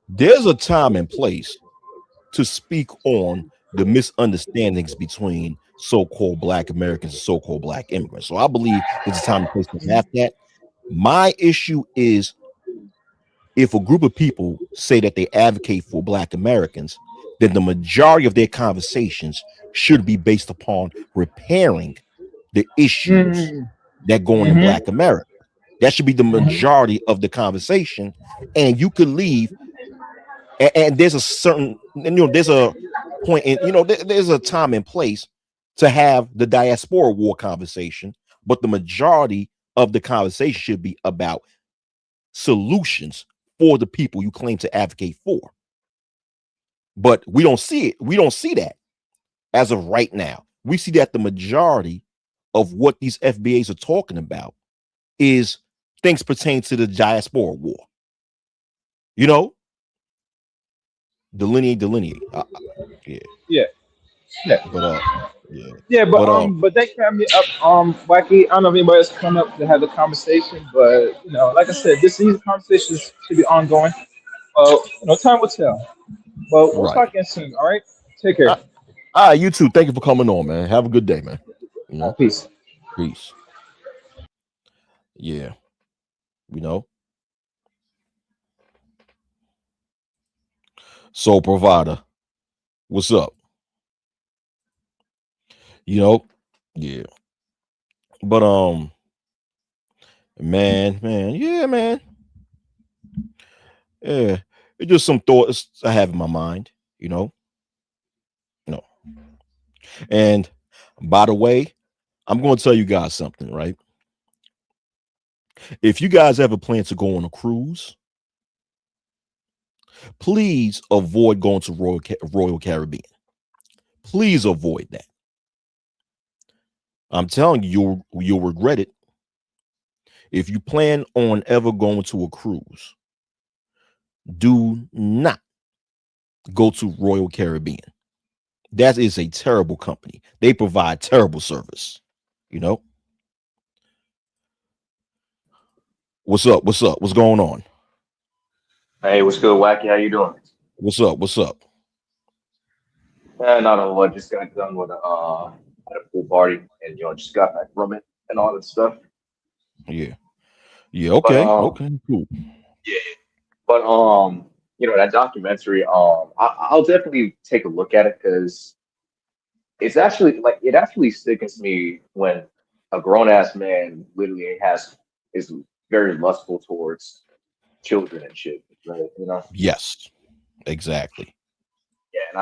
there's a time and place to speak on the misunderstandings between so-called black Americans and so-called black immigrants. So I believe there's a time and place to have that. My issue is if a group of people say that they advocate for black Americans, then the majority of their conversations should be based upon repairing the issues Mm-hmm. that go on in Mm-hmm. black America. That should be the majority of the conversation. And you could leave and there's a certain there's a point in there's a time and place to have the diaspora war conversation, but the majority of the conversation should be about solutions for the people you claim to advocate for. But we don't see that as of right now. We see that the majority of what these FBAs are talking about is things pertaining to the diaspora war. You know, delineate. Yeah, Yeah. Yeah. but yeah, Yeah, but but but thanks for having me up, Wacky. I don't know if anybody else come up to have the conversation, but like I said, these conversations should be ongoing. Time will tell. But we'll right. talk again soon. All right, take care. You too. Thank you for coming on, man. Have a good day, man. You know. Peace. Peace. Yeah, you know. Soul provider, what's up? You know. Yeah, but man, yeah, man, yeah. It's just some thoughts I have in my mind. You know, no. And by the way, I'm going to tell you guys something, right? If you guys ever plan to go on a cruise, please avoid going to Royal Caribbean. Please avoid that. I'm telling you, you'll regret it. If you plan on ever going to a cruise, do not go to Royal Caribbean. That is a terrible company. They provide terrible service. You know, what's up? What's up? What's going on? Hey, what's good, Wacky? How you doing? What's up? What's up? Not a lot. Just got done with at a pool party, and just got back from it and all that stuff. Yeah. Yeah. But Okay. Okay. Cool. yeah. But that documentary, I'll definitely take a look at it because it's actually like it actually sickens me when a grown ass man literally is very lustful towards children and shit, right? Yes. Exactly. Yeah,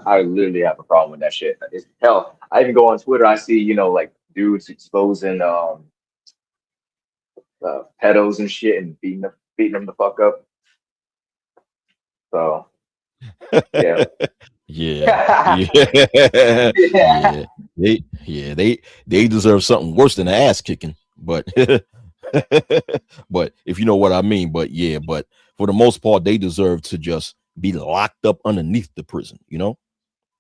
I literally have a problem with that shit. It's, hell, I even go on Twitter. I see like dudes exposing pedos and shit and beating them the fuck up. So yeah, Yeah. Yeah. yeah, Yeah. They deserve something worse than an ass kicking. But but if you know what I mean, but yeah, but for the most part, they deserve to just be locked up underneath the prison, you know?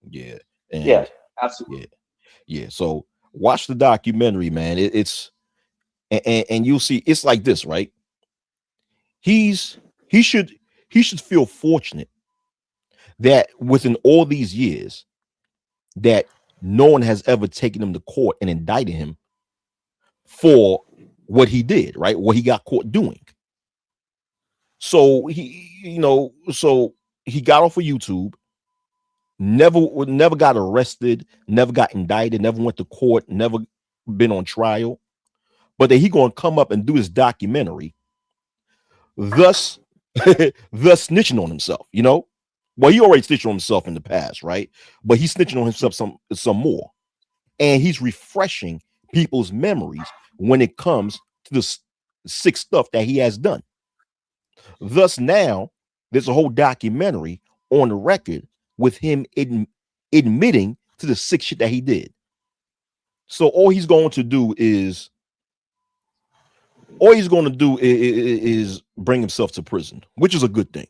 Yeah. yeah, And yeah, absolutely. yeah. So watch the documentary, man. It's and you'll see it's like this, right? He's he should he should feel fortunate that within all these years that no one has ever taken him to court and indicted him for what he did, right? What he got caught doing. So so he got off of YouTube, never got arrested, never got indicted, never went to court, never been on trial. But then he gonna come up and do his documentary, thus thus snitching on himself, you know? Well, he already snitched on himself in the past, right? But he's snitching on himself some more. And he's refreshing people's memories when it comes to the sick stuff that he has done. Thus, now there's a whole documentary on the record with him admitting to the sick shit that he did. So all he's going to do is bring himself to prison, which is a good thing,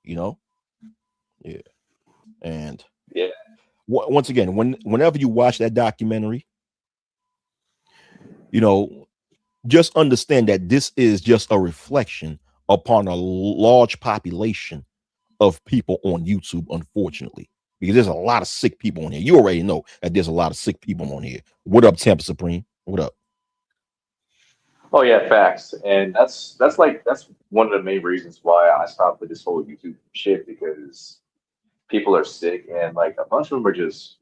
you know. Yeah, and Yeah, once again, whenever you watch that documentary, you know, just understand that this is just a reflection upon a large population of people on YouTube, unfortunately, because there's a lot of sick people on here. You already know that there's a lot of sick people on here. What up, Tampa Supreme? What up? oh yeah, facts. And that's one of the main reasons why I stopped with this whole YouTube shit because people are sick and like a bunch of them are just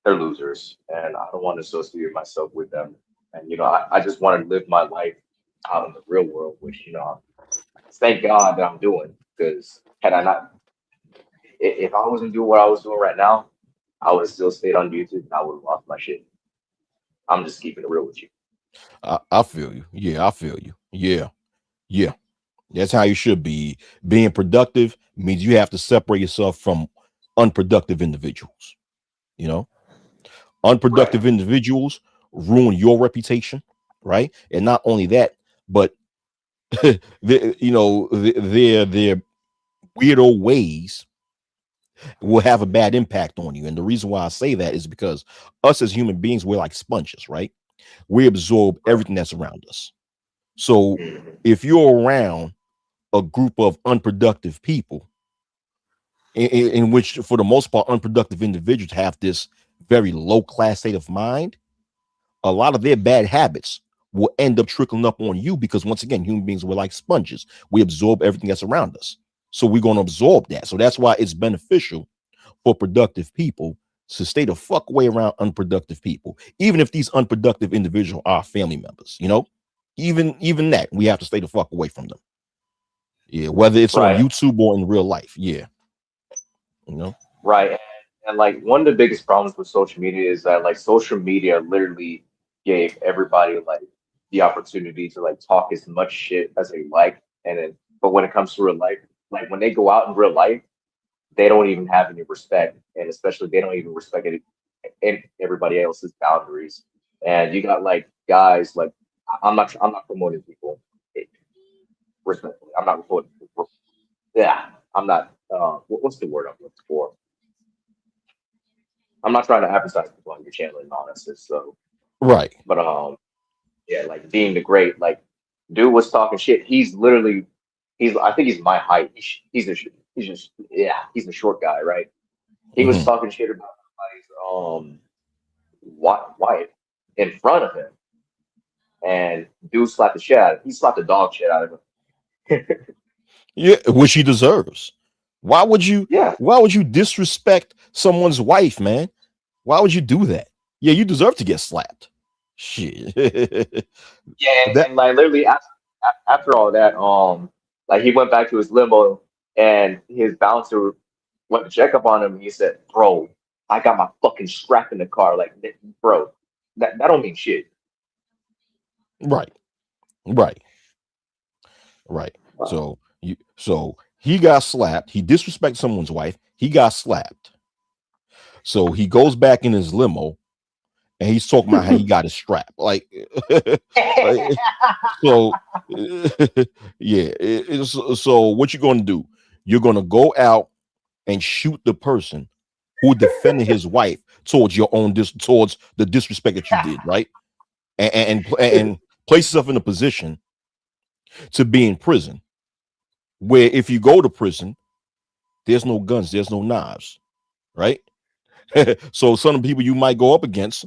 they're losers, and I don't want to associate myself with them. And I just want to live my life out in the real world, which thank God that I'm doing. Because had I not, if I wasn't doing what I was doing right now, I would have still stayed on YouTube and I would have lost my shit. I'm just keeping it real with you. I feel you. Yeah, I feel you. Yeah, yeah. That's how you should be. Being productive means you have to separate yourself from unproductive individuals. You know, Right. unproductive individuals ruin your reputation, right? And not only that, but their weirdo ways will have a bad impact on you. And the reason why I say that is because us as human beings, we're like sponges, right? We absorb Right. everything that's around us. So Mhm. if you're around a group of unproductive people, in which, for the most part, unproductive individuals have this very low class state of mind, a lot of their bad habits will end up trickling up on you because once again, human beings, we're like sponges. We absorb everything that's around us. So we're going to absorb that. So that's why it's beneficial for productive people to stay the fuck away around unproductive people, even if these unproductive individuals are family members, you know, even that we have to stay the fuck away from them. Yeah, whether it's on Right. YouTube or in real life. Yeah, you know. Right. And like one of the biggest problems with social media is that like social media literally gave everybody like the opportunity to like talk as much shit as they like. And then, but when it comes to real life, like when they go out in real life, they don't even have any respect. And especially they don't even respect everybody else's boundaries. And you got like guys like, I'm not promoting people respectfully. I'm not promoting people. Yeah. I'm not, what's the word I'm looking for? I'm not trying to advertise people on your channel and all that stuff. So, Right. but yeah, like being the great, like dude was talking shit. He's literally, I think he's my height. He's just, yeah, he's the short guy, right? He was Hmm. talking shit about somebody's wife in front of him, and dude slapped the shit out of him. He slapped the dog shit out of him. Yeah, which he deserves. Why would you? Yeah, Why would you disrespect someone's wife, man? Why would you do that? Yeah, you deserve to get slapped. Shit. yeah, That and like literally after all that, like he went back to his limo, and his bouncer went to check up on him. And he said, "Bro, I got my fucking strap in the car. Like, bro, that don't mean shit." right, right, right. Wow. So he got slapped. He disrespected someone's wife. He got slapped. So he goes back in his limo and he's talking about how he got his strap. Like, like, so yeah. So what you're gonna do? You're gonna go out and shoot the person who defended his wife towards your own towards the disrespect that you did, right? And place yourself in a position to be in prison, where if you go to prison, there's no guns, there's no knives, right? So some of the people you might go up against,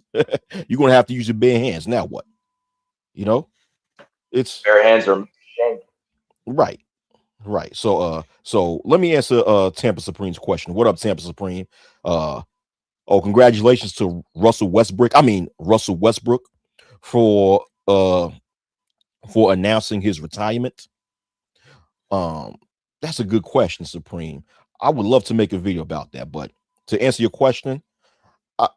you're gonna have to use your bare hands. Now what? You know, it's Bare hands are shank. right. Right. So let me answer Tampa Supreme's question. What up, Tampa Supreme? Uh oh, congratulations to Russell Westbrook for announcing his retirement. Um that's a good question, Supreme. I would love to make a video about that, but to answer your question,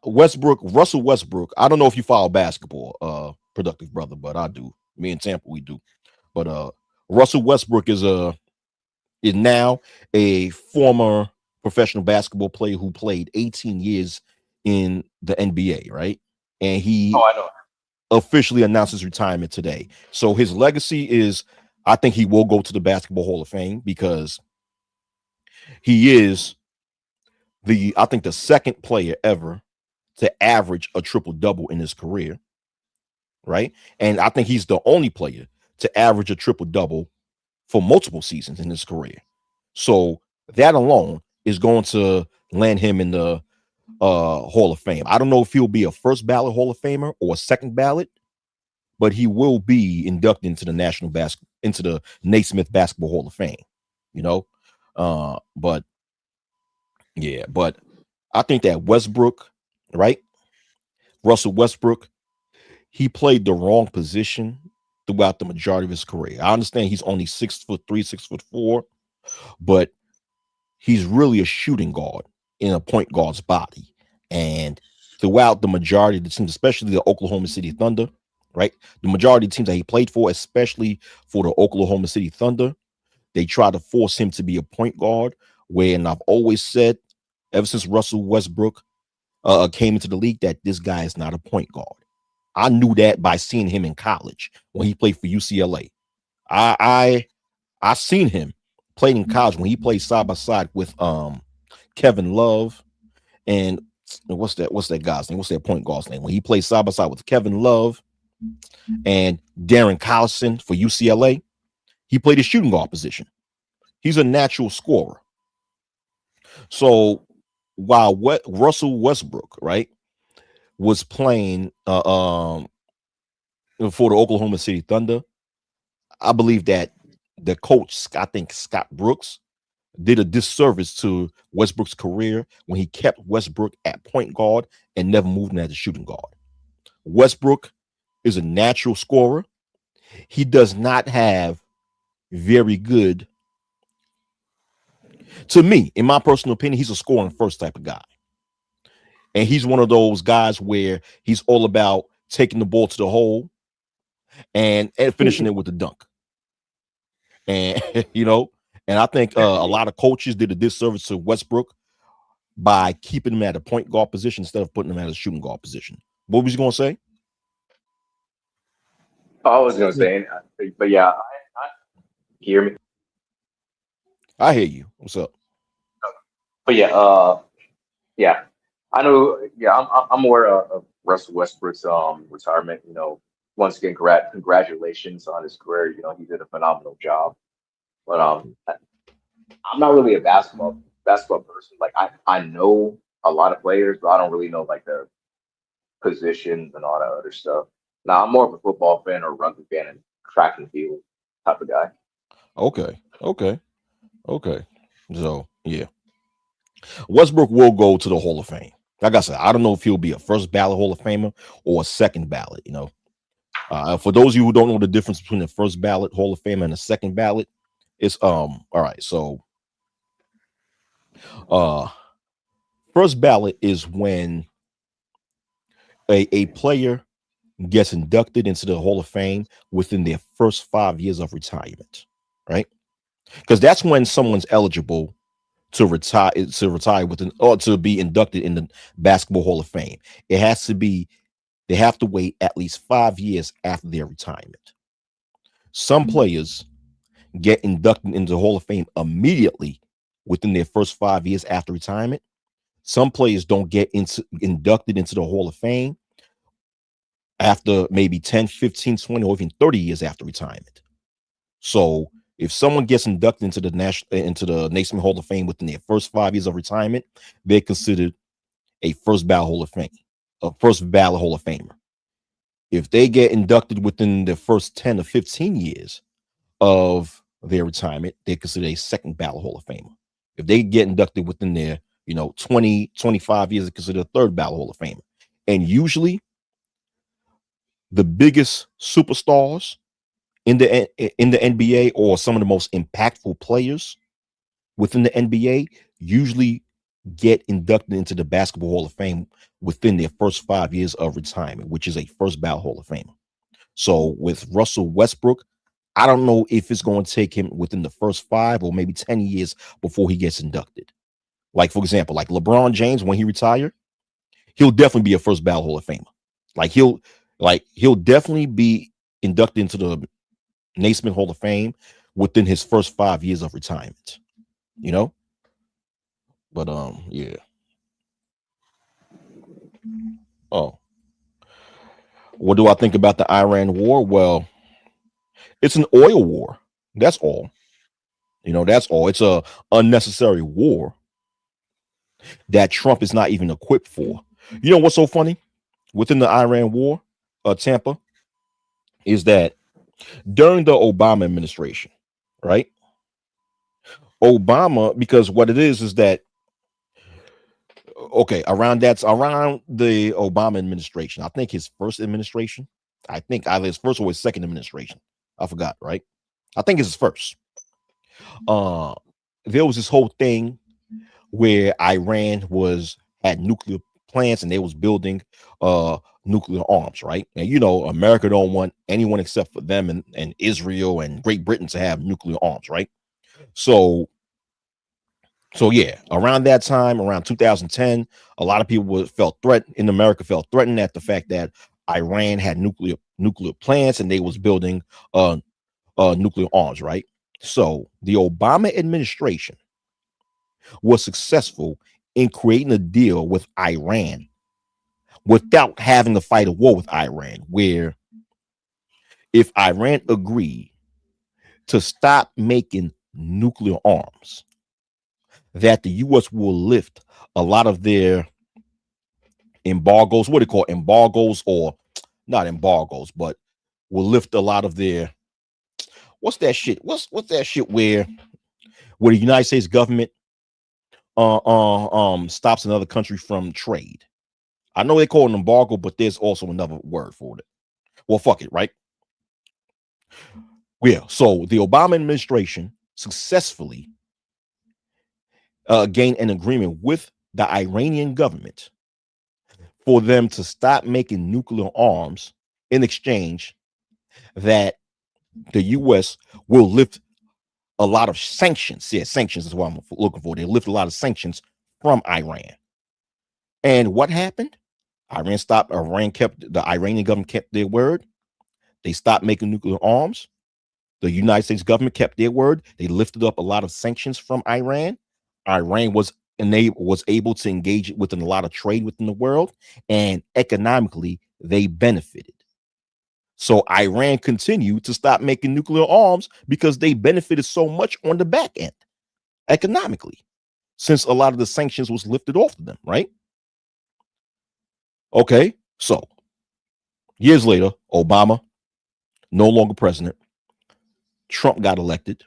Russell Westbrook, I don't know if you follow basketball, productive brother, but I do. Me and Tampa, we do. But Russell Westbrook is now a former professional basketball player who played 18 years in the NBA, right? And Oh, he I know. officially announced his retirement today. So his legacy is, I think he will go to the Basketball Hall of Fame because he is I think the second player ever to average a triple double in his career, right? And I think he's the only player to average a triple double for multiple seasons in his career. So that alone is going to land him in the Hall of Fame. I don't know if he'll be a first ballot Hall of Famer or a second ballot, but he will be inducted into the Naismith Basketball Hall of Fame. You know, but yeah, but I think that Westbrook, right? Russell Westbrook, he played the wrong position throughout the majority of his career. I understand he's only 6'3", 6'4", but he's really a shooting guard in a point guard's body. And throughout the majority of the teams, especially the Oklahoma City Thunder, right? The majority of the teams that he played for, especially for the Oklahoma City Thunder, they try to force him to be a point guard. And I've always said, ever since Russell Westbrook came into the league, that this guy is not a point guard. I knew that by seeing him in college when he played for UCLA. I I seen him playing in college when he played side by side with Kevin Love and what's that guy's name? What's that point guard's name? When he played side by side with Kevin Love and Darren Collison for UCLA, he played a shooting guard position. He's a natural scorer. So while Russell Westbrook, right? was playing for the Oklahoma City Thunder, I believe that the coach, I think Scott Brooks, did a disservice to Westbrook's career when he kept Westbrook at point guard and never moved him as a shooting guard. Westbrook is a natural scorer. He does not have very good, to me, in my personal opinion, he's a scoring first type of guy. And he's one of those guys where he's all about taking the ball to the hole and finishing it with the dunk. And and I think a lot of coaches did a disservice to Westbrook by keeping him at a point guard position instead of putting him at a shooting guard position. What was you going to say? I was gonna say, but yeah, hear me. I hear you. What's up? But yeah, yeah, I know. Yeah, I'm aware of Russell Westbrook's retirement. Once again, congratulations on his career. He did a phenomenal job. But I'm not really a basketball person. Like I know a lot of players, but I don't really know like their positions and all that other stuff. Now I'm more of a football fan or rugby fan and track and field type of guy. Okay. So yeah, Westbrook will go to the Hall of Fame. Like I said, I don't know if he'll be a first ballot Hall of Famer or a second ballot. For those of you who don't know the difference between the first ballot Hall of Fame and the second ballot, it's all right. So first ballot is when a player gets inducted into the Hall of Fame within their first 5 years of retirement, right? Because that's when someone's eligible to retire within, or to be inducted in the Basketball Hall of Fame. It has to be, they have to wait at least 5 years after their retirement. Some players get inducted into the Hall of Fame immediately within their first 5 years after retirement. Some players don't get inducted into the Hall of Fame after maybe 10, 15, 20, or even 30 years after retirement. So if someone gets inducted into the Naismith Hall of Fame within their first 5 years of retirement, they're considered a first ballot Hall of Fame, a first ballot Hall of Famer. If they get inducted within the first 10 or 15 years of their retirement, they're considered a second ballot Hall of Famer. If they get inducted within their 20, 25 years, they're considered a third ballot Hall of Famer. And usually the biggest superstars in the NBA, or some of the most impactful players within the NBA, usually get inducted into the Basketball Hall of Fame within their first 5 years of retirement, which is a first ballot Hall of Famer. So with Russell Westbrook, I don't know if it's going to take him within the first 5 or maybe 10 years before he gets inducted. Like, for example, like LeBron James, when he retired, he'll definitely be a first ballot Hall of Famer. He'll definitely be inducted into the Naismith Hall of Fame within his first 5 years of retirement. But yeah. Oh, what do I think about the Iran war? Well, it's an oil war. That's all. That's all. It's a unnecessary war that Trump is not even equipped for. You know what's so funny within the Iran war, Tampa, is that during the Obama administration, right? Obama, because what it is that, okay, around the Obama administration, I think his first administration, I think either his first or his second administration, I forgot, right? I think it's his first. There was this whole thing where Iran had nuclear plants and they was building nuclear arms, right? And America don't want anyone except for them and Israel and Great Britain to have nuclear arms, right? So yeah, around that time, around 2010, a lot of people felt threatened in America, felt threatened at the fact that Iran had nuclear plants and they was building nuclear arms, right? So the Obama administration was successful in creating a deal with Iran without having to fight a war with Iran, where if Iran agreed to stop making nuclear arms, that the U.S. will lift a lot of their embargoes, what do they call embargoes, or not embargoes, but will lift a lot of their, what's that shit? What's that shit where the United States government stops another country from trade? I know they call it an embargo, but there's also another word for it. Well, fuck it, right? Yeah. So the Obama administration successfully gained an agreement with the Iranian government for them to stop making nuclear arms in exchange that the U.S. will lift a lot of sanctions. Yeah, sanctions is what I'm looking for. They lift a lot of sanctions from Iran. And what happened? The Iranian government kept their word. They stopped making nuclear arms. The United States government kept their word. They lifted up a lot of sanctions from Iran. Iran was able to engage within a lot of trade within the world, and economically they benefited. So Iran continued to stop making nuclear arms because they benefited so much on the back end economically, since a lot of the sanctions was lifted off of them, right? Okay, so years later, Obama, no longer president, Trump got elected,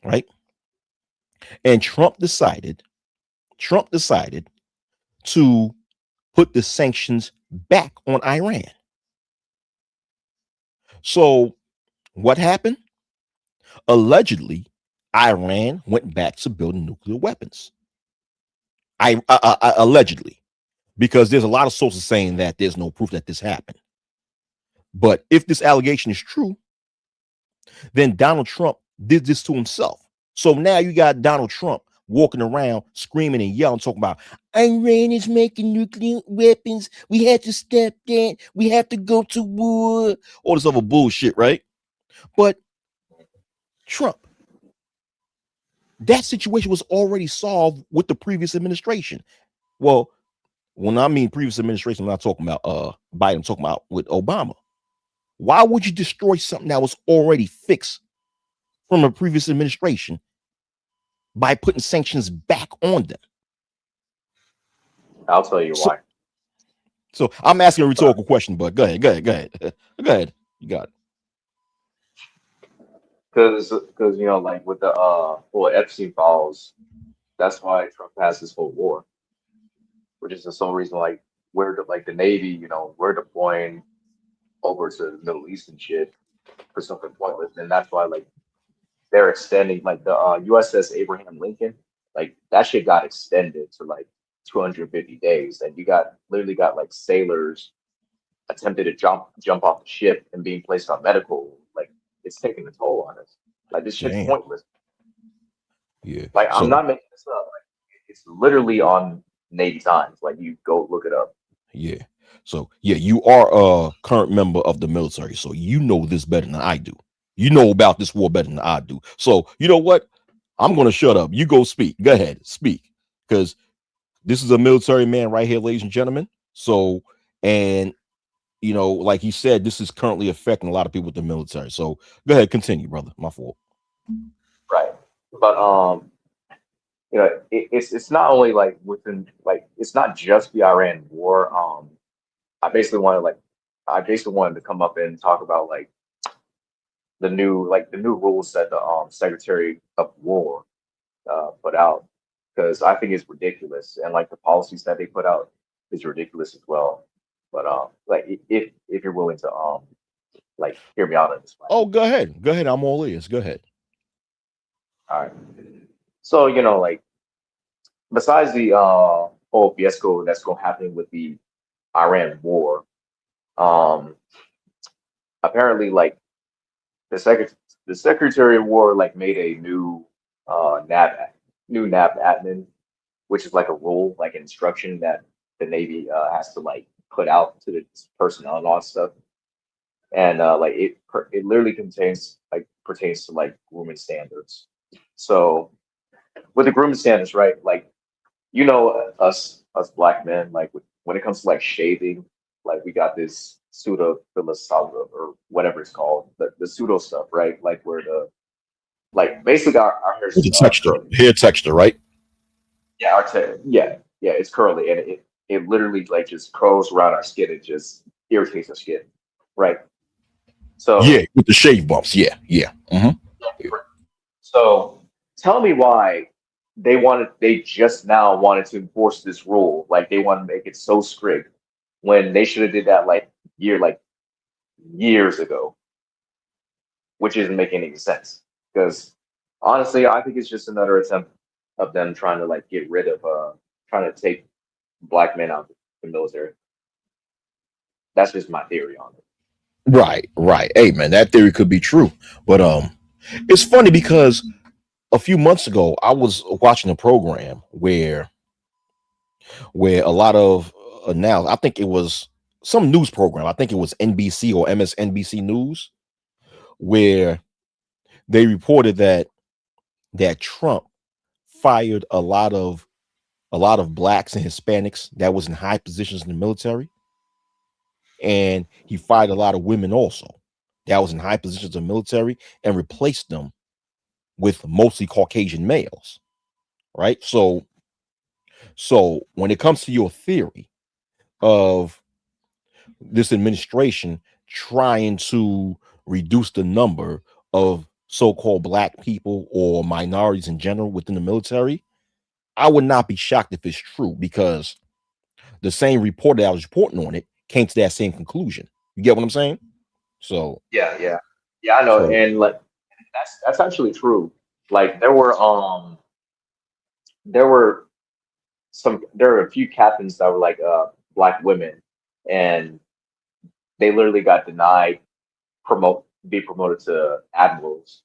right? And Trump decided to put the sanctions back on Iran. So what happened? Allegedly, Iran went back to building nuclear weapons. Allegedly, because there's a lot of sources saying that there's no proof that this happened. But if this allegation is true, then Donald Trump did this to himself. So now you got Donald Trump walking around screaming and yelling, talking about Iran is making nuclear weapons. We have to stop that. We have to go to war. All this other bullshit, right? But Trump, that situation was already solved with the previous administration. Well, when I mean previous administration, I'm not talking about Biden, I'm talking about with Obama. Why would you destroy something that was already fixed from a previous administration by putting sanctions back on them? I'll tell you why. So I'm asking a rhetorical question, but go ahead. Go ahead. You got it. Because you know, like with the Epstein files, that's why Trump has this whole war, which is the sole reason like the Navy, you know, we're deploying over to the Middle East and shit for something pointless, and that's why like they're extending like the USS Abraham Lincoln, like that shit got extended to like 250 days, and you literally got like sailors attempted to jump off the ship and being placed on medical. Like it's taking a toll on us. Like this shit's pointless. Yeah. Like I'm not making this up. Like it's literally on Navy Times. Like you go look it up. Yeah. So yeah, you are a current member of the military, so you know this better than I do. You know about this war better than I do. So you know what? I'm gonna shut up. You go speak. Go ahead, speak, because this is a military man right here, ladies and gentlemen. So, and you know, like he said, this is currently affecting a lot of people with the military. So go ahead, continue, brother. My fault. Right. But you know, it's not only like within like it's not just the Iran war. I basically wanted to come up and talk about like the new rules that the Secretary of War put out, because I think it's ridiculous, and like the policies that they put out is ridiculous as well. But like if you're willing to like hear me out on this one. Oh, go ahead. I'm all ears. Go ahead. All right. So you know, like besides the whole fiasco that's going happening with the Iran war, apparently like the Secretary of War like made a new NAV admin, which is like a rule, like instruction that the Navy has to like put out to the personnel and all that stuff. And like it literally pertains to like grooming standards. So with the grooming standards, right? Like you know us black men, like when it comes to like shaving, like we got this pseudo philosophical or whatever it's called, the pseudo stuff, right? Like where the like basically our hair texture, right? Yeah, yeah, it's curly, and it literally like just curls around our skin and just irritates our skin, right? Yeah, So, with the shave bumps. Yeah, yeah. so tell me why they just now wanted to enforce this rule, like they want to make it so strict when they should have did that like years ago, which isn't making any sense. Because honestly, I think it's just another attempt of them trying to like get rid of trying to take black men out of the military. That's just my theory on it. Right, right. Hey, man, that theory could be true, but it's funny because a few months ago I was watching a program where a lot of now I think it was some news program. I think it was NBC or MSNBC News, where they reported that Trump fired a lot of blacks and Hispanics that was in high positions in the military, and he fired a lot of women also that was in high positions in the military and replaced them with mostly Caucasian males, right? So when it comes to your theory of this administration trying to reduce the number of so-called black people or minorities in general within the military, I would not be shocked if it's true, because the same reporter that was reporting on it came to that same conclusion. You get what I'm saying? So, Yeah, yeah, yeah. I know, so and like that's actually true. Like there were there were a few captains that were like black women, and they literally got denied be promoted to admirals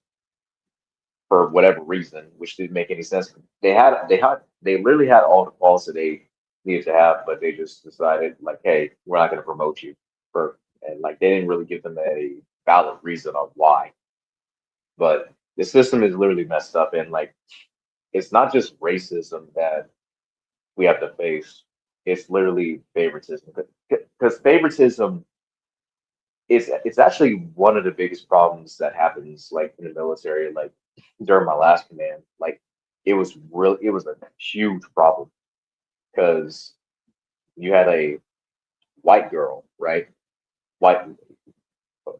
for whatever reason, which didn't make any sense. They literally had all the qualities that they needed to have, but they just decided like, hey, we're not going to promote you for, and like they didn't really give them a valid reason of why. But the system is literally messed up, and like it's not just racism that we have to face. It's literally favoritism, because favoritism is it's actually one of the biggest problems that happens like in the military. Like during my last command, like it was a huge problem because you had a white girl, right? White,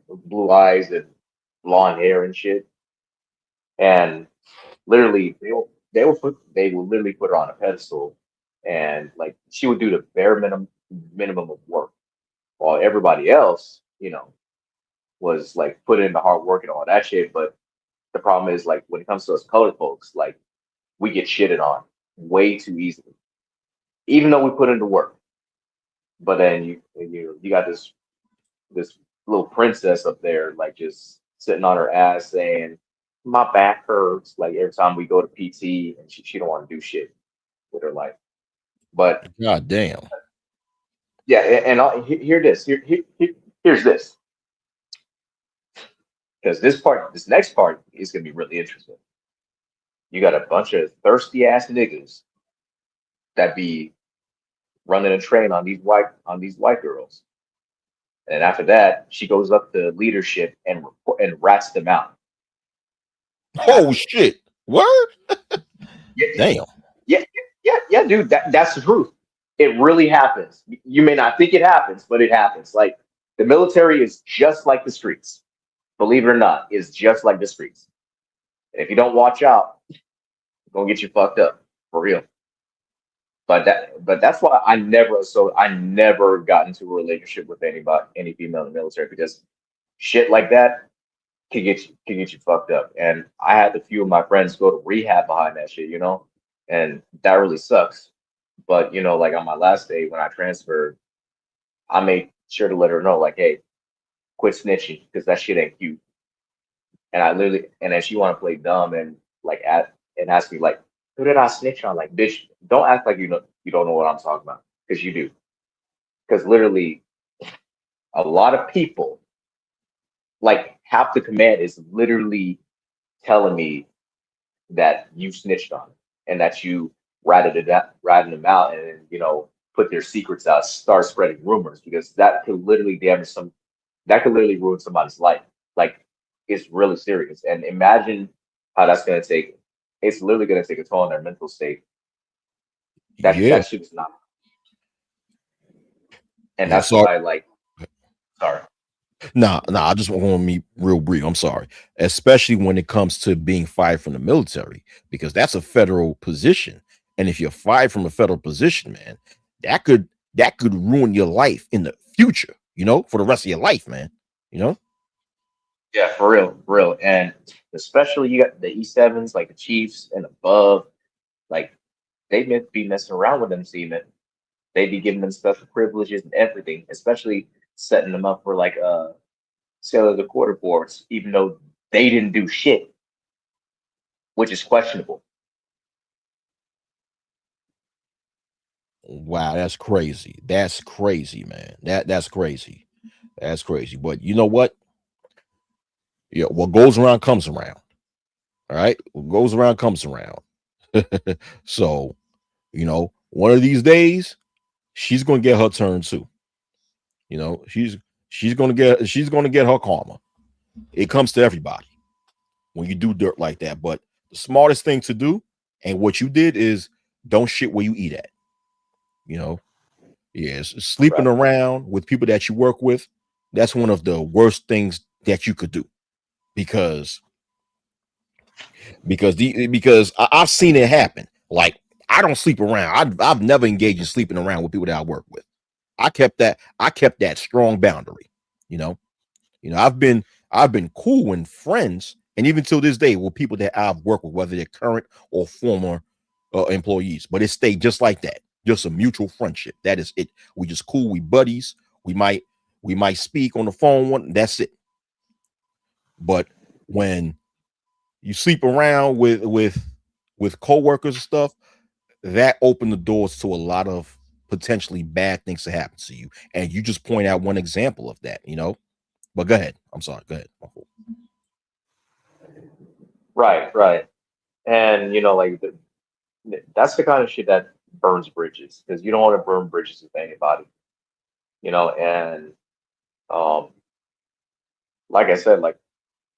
blue eyes and blonde hair and shit, and literally they will literally put her on a pedestal, and like she would do the bare minimum of work, while everybody else, was like put in the hard work and all that shit. But the problem is like when it comes to us colored folks, like we get shitted on way too easily, even though we put in the work. But then you got this little princess up there, like just sitting on her ass saying, "My back hurts." Like every time we go to PT, and she don't want to do shit with her life. But god damn. yeah, and hear this. Here's this, because this next part is gonna be really interesting. You got a bunch of thirsty ass niggas that be running a train on these white girls. And after that, she goes up to leadership and rats them out. And Oh after, shit. Word? yeah, Damn. yeah, yeah, dude, that's the truth. It really happens. You may not think it happens, but it happens. Like the military is just like the streets. Believe it or not, is just like the streets. And if you don't watch out, it's gonna get you fucked up for real. But that's why I never got into a relationship with any female in the military, because shit like that can get you fucked up. And I had a few of my friends go to rehab behind that shit, and that really sucks. But like on my last day when I transferred, I made sure to let her know, like, hey, quit snitching because that shit ain't cute. And I literally, and then she want to play dumb and like and ask me like, who did I snitch on? Like, bitch, don't act like you don't know what I'm talking about, because you do. Because literally, a lot of people, like half the command, is literally telling me that you snitched on it and that you ratted them out, and put their secrets out, start spreading rumors, because that could literally ruin somebody's life. Like it's really serious. And imagine how that's gonna take. It's literally gonna take a toll on their mental state. That Yeah. that shit is not. And Yeah, that's sorry. why, like, sorry. Nah, I just want to be real brief. I'm sorry, especially when it comes to being fired from the military, because that's a federal position, and if you're fired from a federal position, man, that could that could ruin your life in the future. You know, for the rest of your life, man. You know. Yeah, for real. And especially you got the E7s, like the Chiefs and above, like they meant to be messing around with them, seeing it. They'd be giving them special privileges and everything, especially setting them up for like sale of the quarter boards, even though they didn't do shit, which is questionable. Wow, that's crazy. That's crazy, man. That's crazy. That's crazy. But you know what? Yeah, what goes around comes around. All right, what goes around comes around. So, one of these days, she's gonna get her turn too. You know, she's gonna get her karma. It comes to everybody when you do dirt like that. But the smartest thing to do, and what you did, is don't shit where you eat at. You know, yes, sleeping Right, around with people that you work with, that's one of the worst things that you could do, because I've seen it happen. Like, I don't sleep around. I've never engaged in sleeping around with people that I work with. I kept that strong boundary. You know, I've been cool and friends, and even till this day, with people that I've worked with, whether they're current or former employees. But it stayed just like that, just a mutual friendship. That is it. We just cool. We buddies. We might speak on the phone. That's it. But when you sleep around with coworkers and stuff, that opened the doors to a lot of potentially bad things to happen to you. And you just point out one example of that. But go ahead. I'm sorry. Go ahead. right. And like that's the kind of shit that burns bridges because you don't want to burn bridges with anybody. And um, like I said, like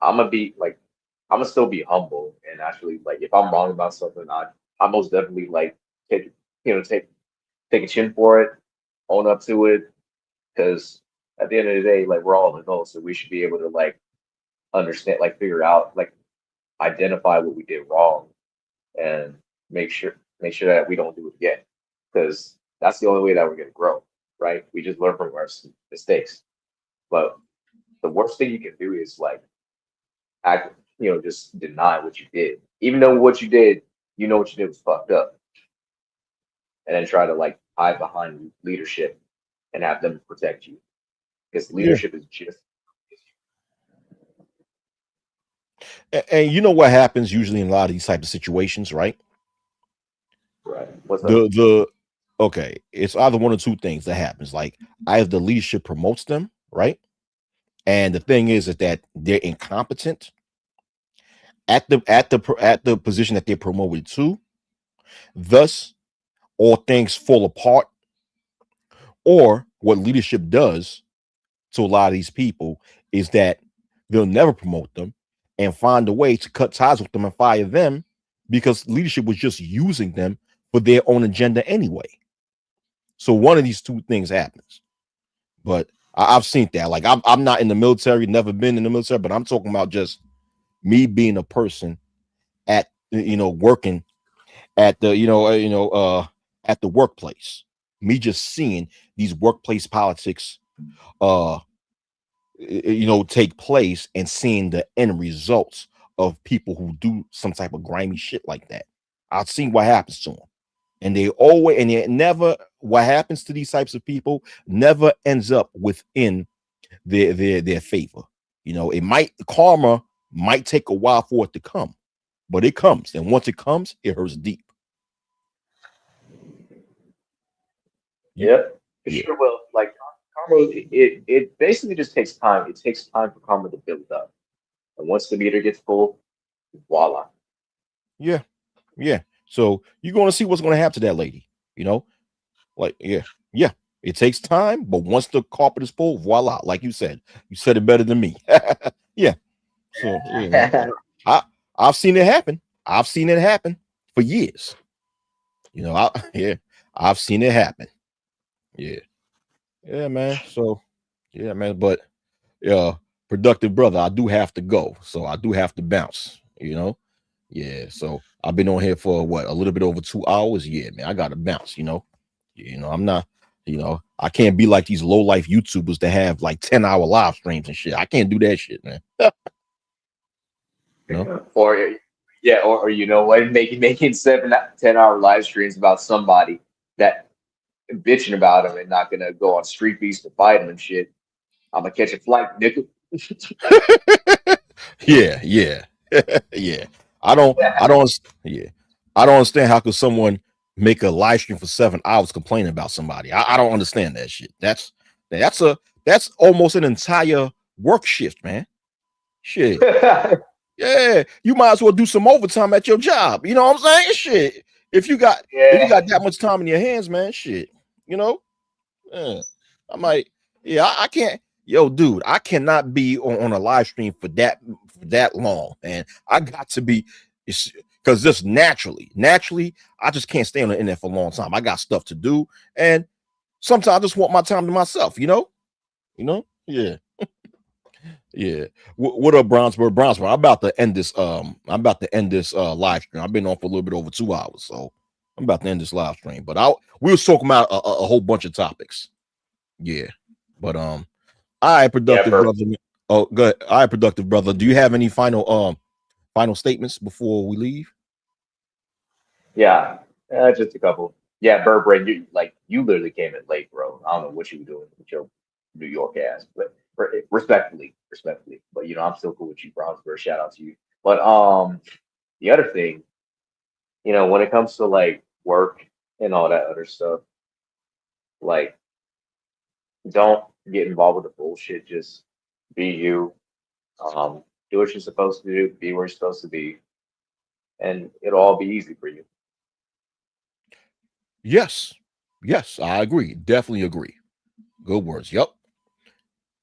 I'm gonna still be humble and actually like if I'm wrong about something, I most definitely like take take a chin for it, own up to it, because at the end of the day, like we're all adults, so we should be able to like understand, like figure out, like identify what we did wrong and make sure that we don't do it again, because that's the only way that we're gonna grow, right? We just learn from our mistakes. But the worst thing you can do is like act, just deny what you did, even though what you did, what you did was fucked up, and then try to like hide behind leadership and have them protect you because Yeah. leadership is just And you know what happens usually in a lot of these types of situations, right? right. What's up? The okay, it's either one or two things that happens. Like, either the leadership promotes them, right? And the thing is that they're incompetent at the position that they're promoted to. Thus, all things fall apart. Or what leadership does to a lot of these people is that they'll never promote them and find a way to cut ties with them and fire them, because leadership was just using them for their own agenda anyway. So one of these two things happens. But I've seen that. Like, I'm not in the military, never been in the military, but I'm talking about just me being a person at working at the at the workplace. Me just seeing these workplace politics uh take place, and seeing the end results of people who do some type of grimy shit like that. I've seen what happens to them. And it never, what happens to these types of people never ends up within their favor. Karma might take a while for it to come, but it comes. And once it comes, it hurts deep. You, Yep, it yeah. sure will. Like karma, it basically just takes time. It takes time for karma to build up, and once the meter gets full, voila. Yeah. Yeah. So you're going to see what's going to happen to that lady. You know, like, yeah. Yeah. It takes time, but once the carpet is full, voila. Like you said it better than me. Yeah. So, yeah, man. I I've seen it happen. I've seen it happen for years. Yeah, I've seen it happen. Yeah. Yeah, man. So yeah, man. But productive brother, I do have to go. So I do have to bounce, you know. Yeah. So I've been on here for what, a little bit over 2 hours. Yeah, man. I gotta bounce, you know. I'm not, I can't be like these low life YouTubers that have like 10-hour live streams and shit. I can't do that shit, man. You know? Or yeah, or you know what, making 7 10 hour live streams about somebody that bitching about him and not gonna go on Street Beast to fight him and shit. I'm gonna catch a flight, nigga. Yeah, yeah. Yeah. I don't yeah. I don't understand how could someone make a live stream for 7 hours complaining about somebody. I don't understand that shit. That's almost an entire work shift, man. Shit. Yeah, you might as well do some overtime at your job. You know what I'm saying? Shit. If you got that much time in your hands, man, shit. You know? Yeah. I might, yeah, I can't. Yo, dude, I cannot be on a live stream for that long, man. I got to be, because just naturally, I just can't stay on the internet for a long time. I got stuff to do, and sometimes I just want my time to myself. Yeah. Yeah. What up, Brownsburg? I'm about to end this. I'm about to end this live stream. I've been on for a little bit over 2 hours, so I'm about to end this live stream. But we was talking about a whole bunch of topics. Yeah. But all right, productive brother. Oh, good. All right, productive brother. Do you have any final statements before we leave? Yeah, just a couple. Yeah, Burbrain, you literally came in late, bro. I don't know what you were doing with your New York ass, but respectfully. But I'm still cool with you, Brownsburg. Shout out to you. But the other thing, when it comes to like work and all that other stuff, like don't get involved with the bullshit. Just be you. Do what you're supposed to do. Be where you're supposed to be, and it'll all be easy for you. Yes. Yes, I agree. Definitely agree. Good words. Yep.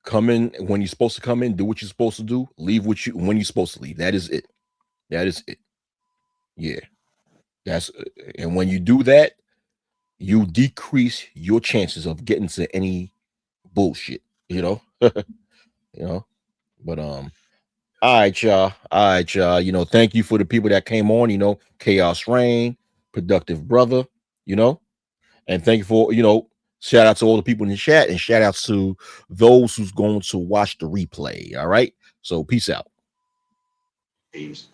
Come in when you're supposed to come in, do what you're supposed to do, leave when you're supposed to leave. That is it. That is it. Yeah. And when you do that, you decrease your chances of getting to any bullshit, you know. You know. But all right, y'all. All right, y'all. Thank you for the people that came on, Chaos Rain, Productive Brother, and thank you for, shout out to all the people in the chat and shout out to those who's going to watch the replay. All right. So peace out. Peace.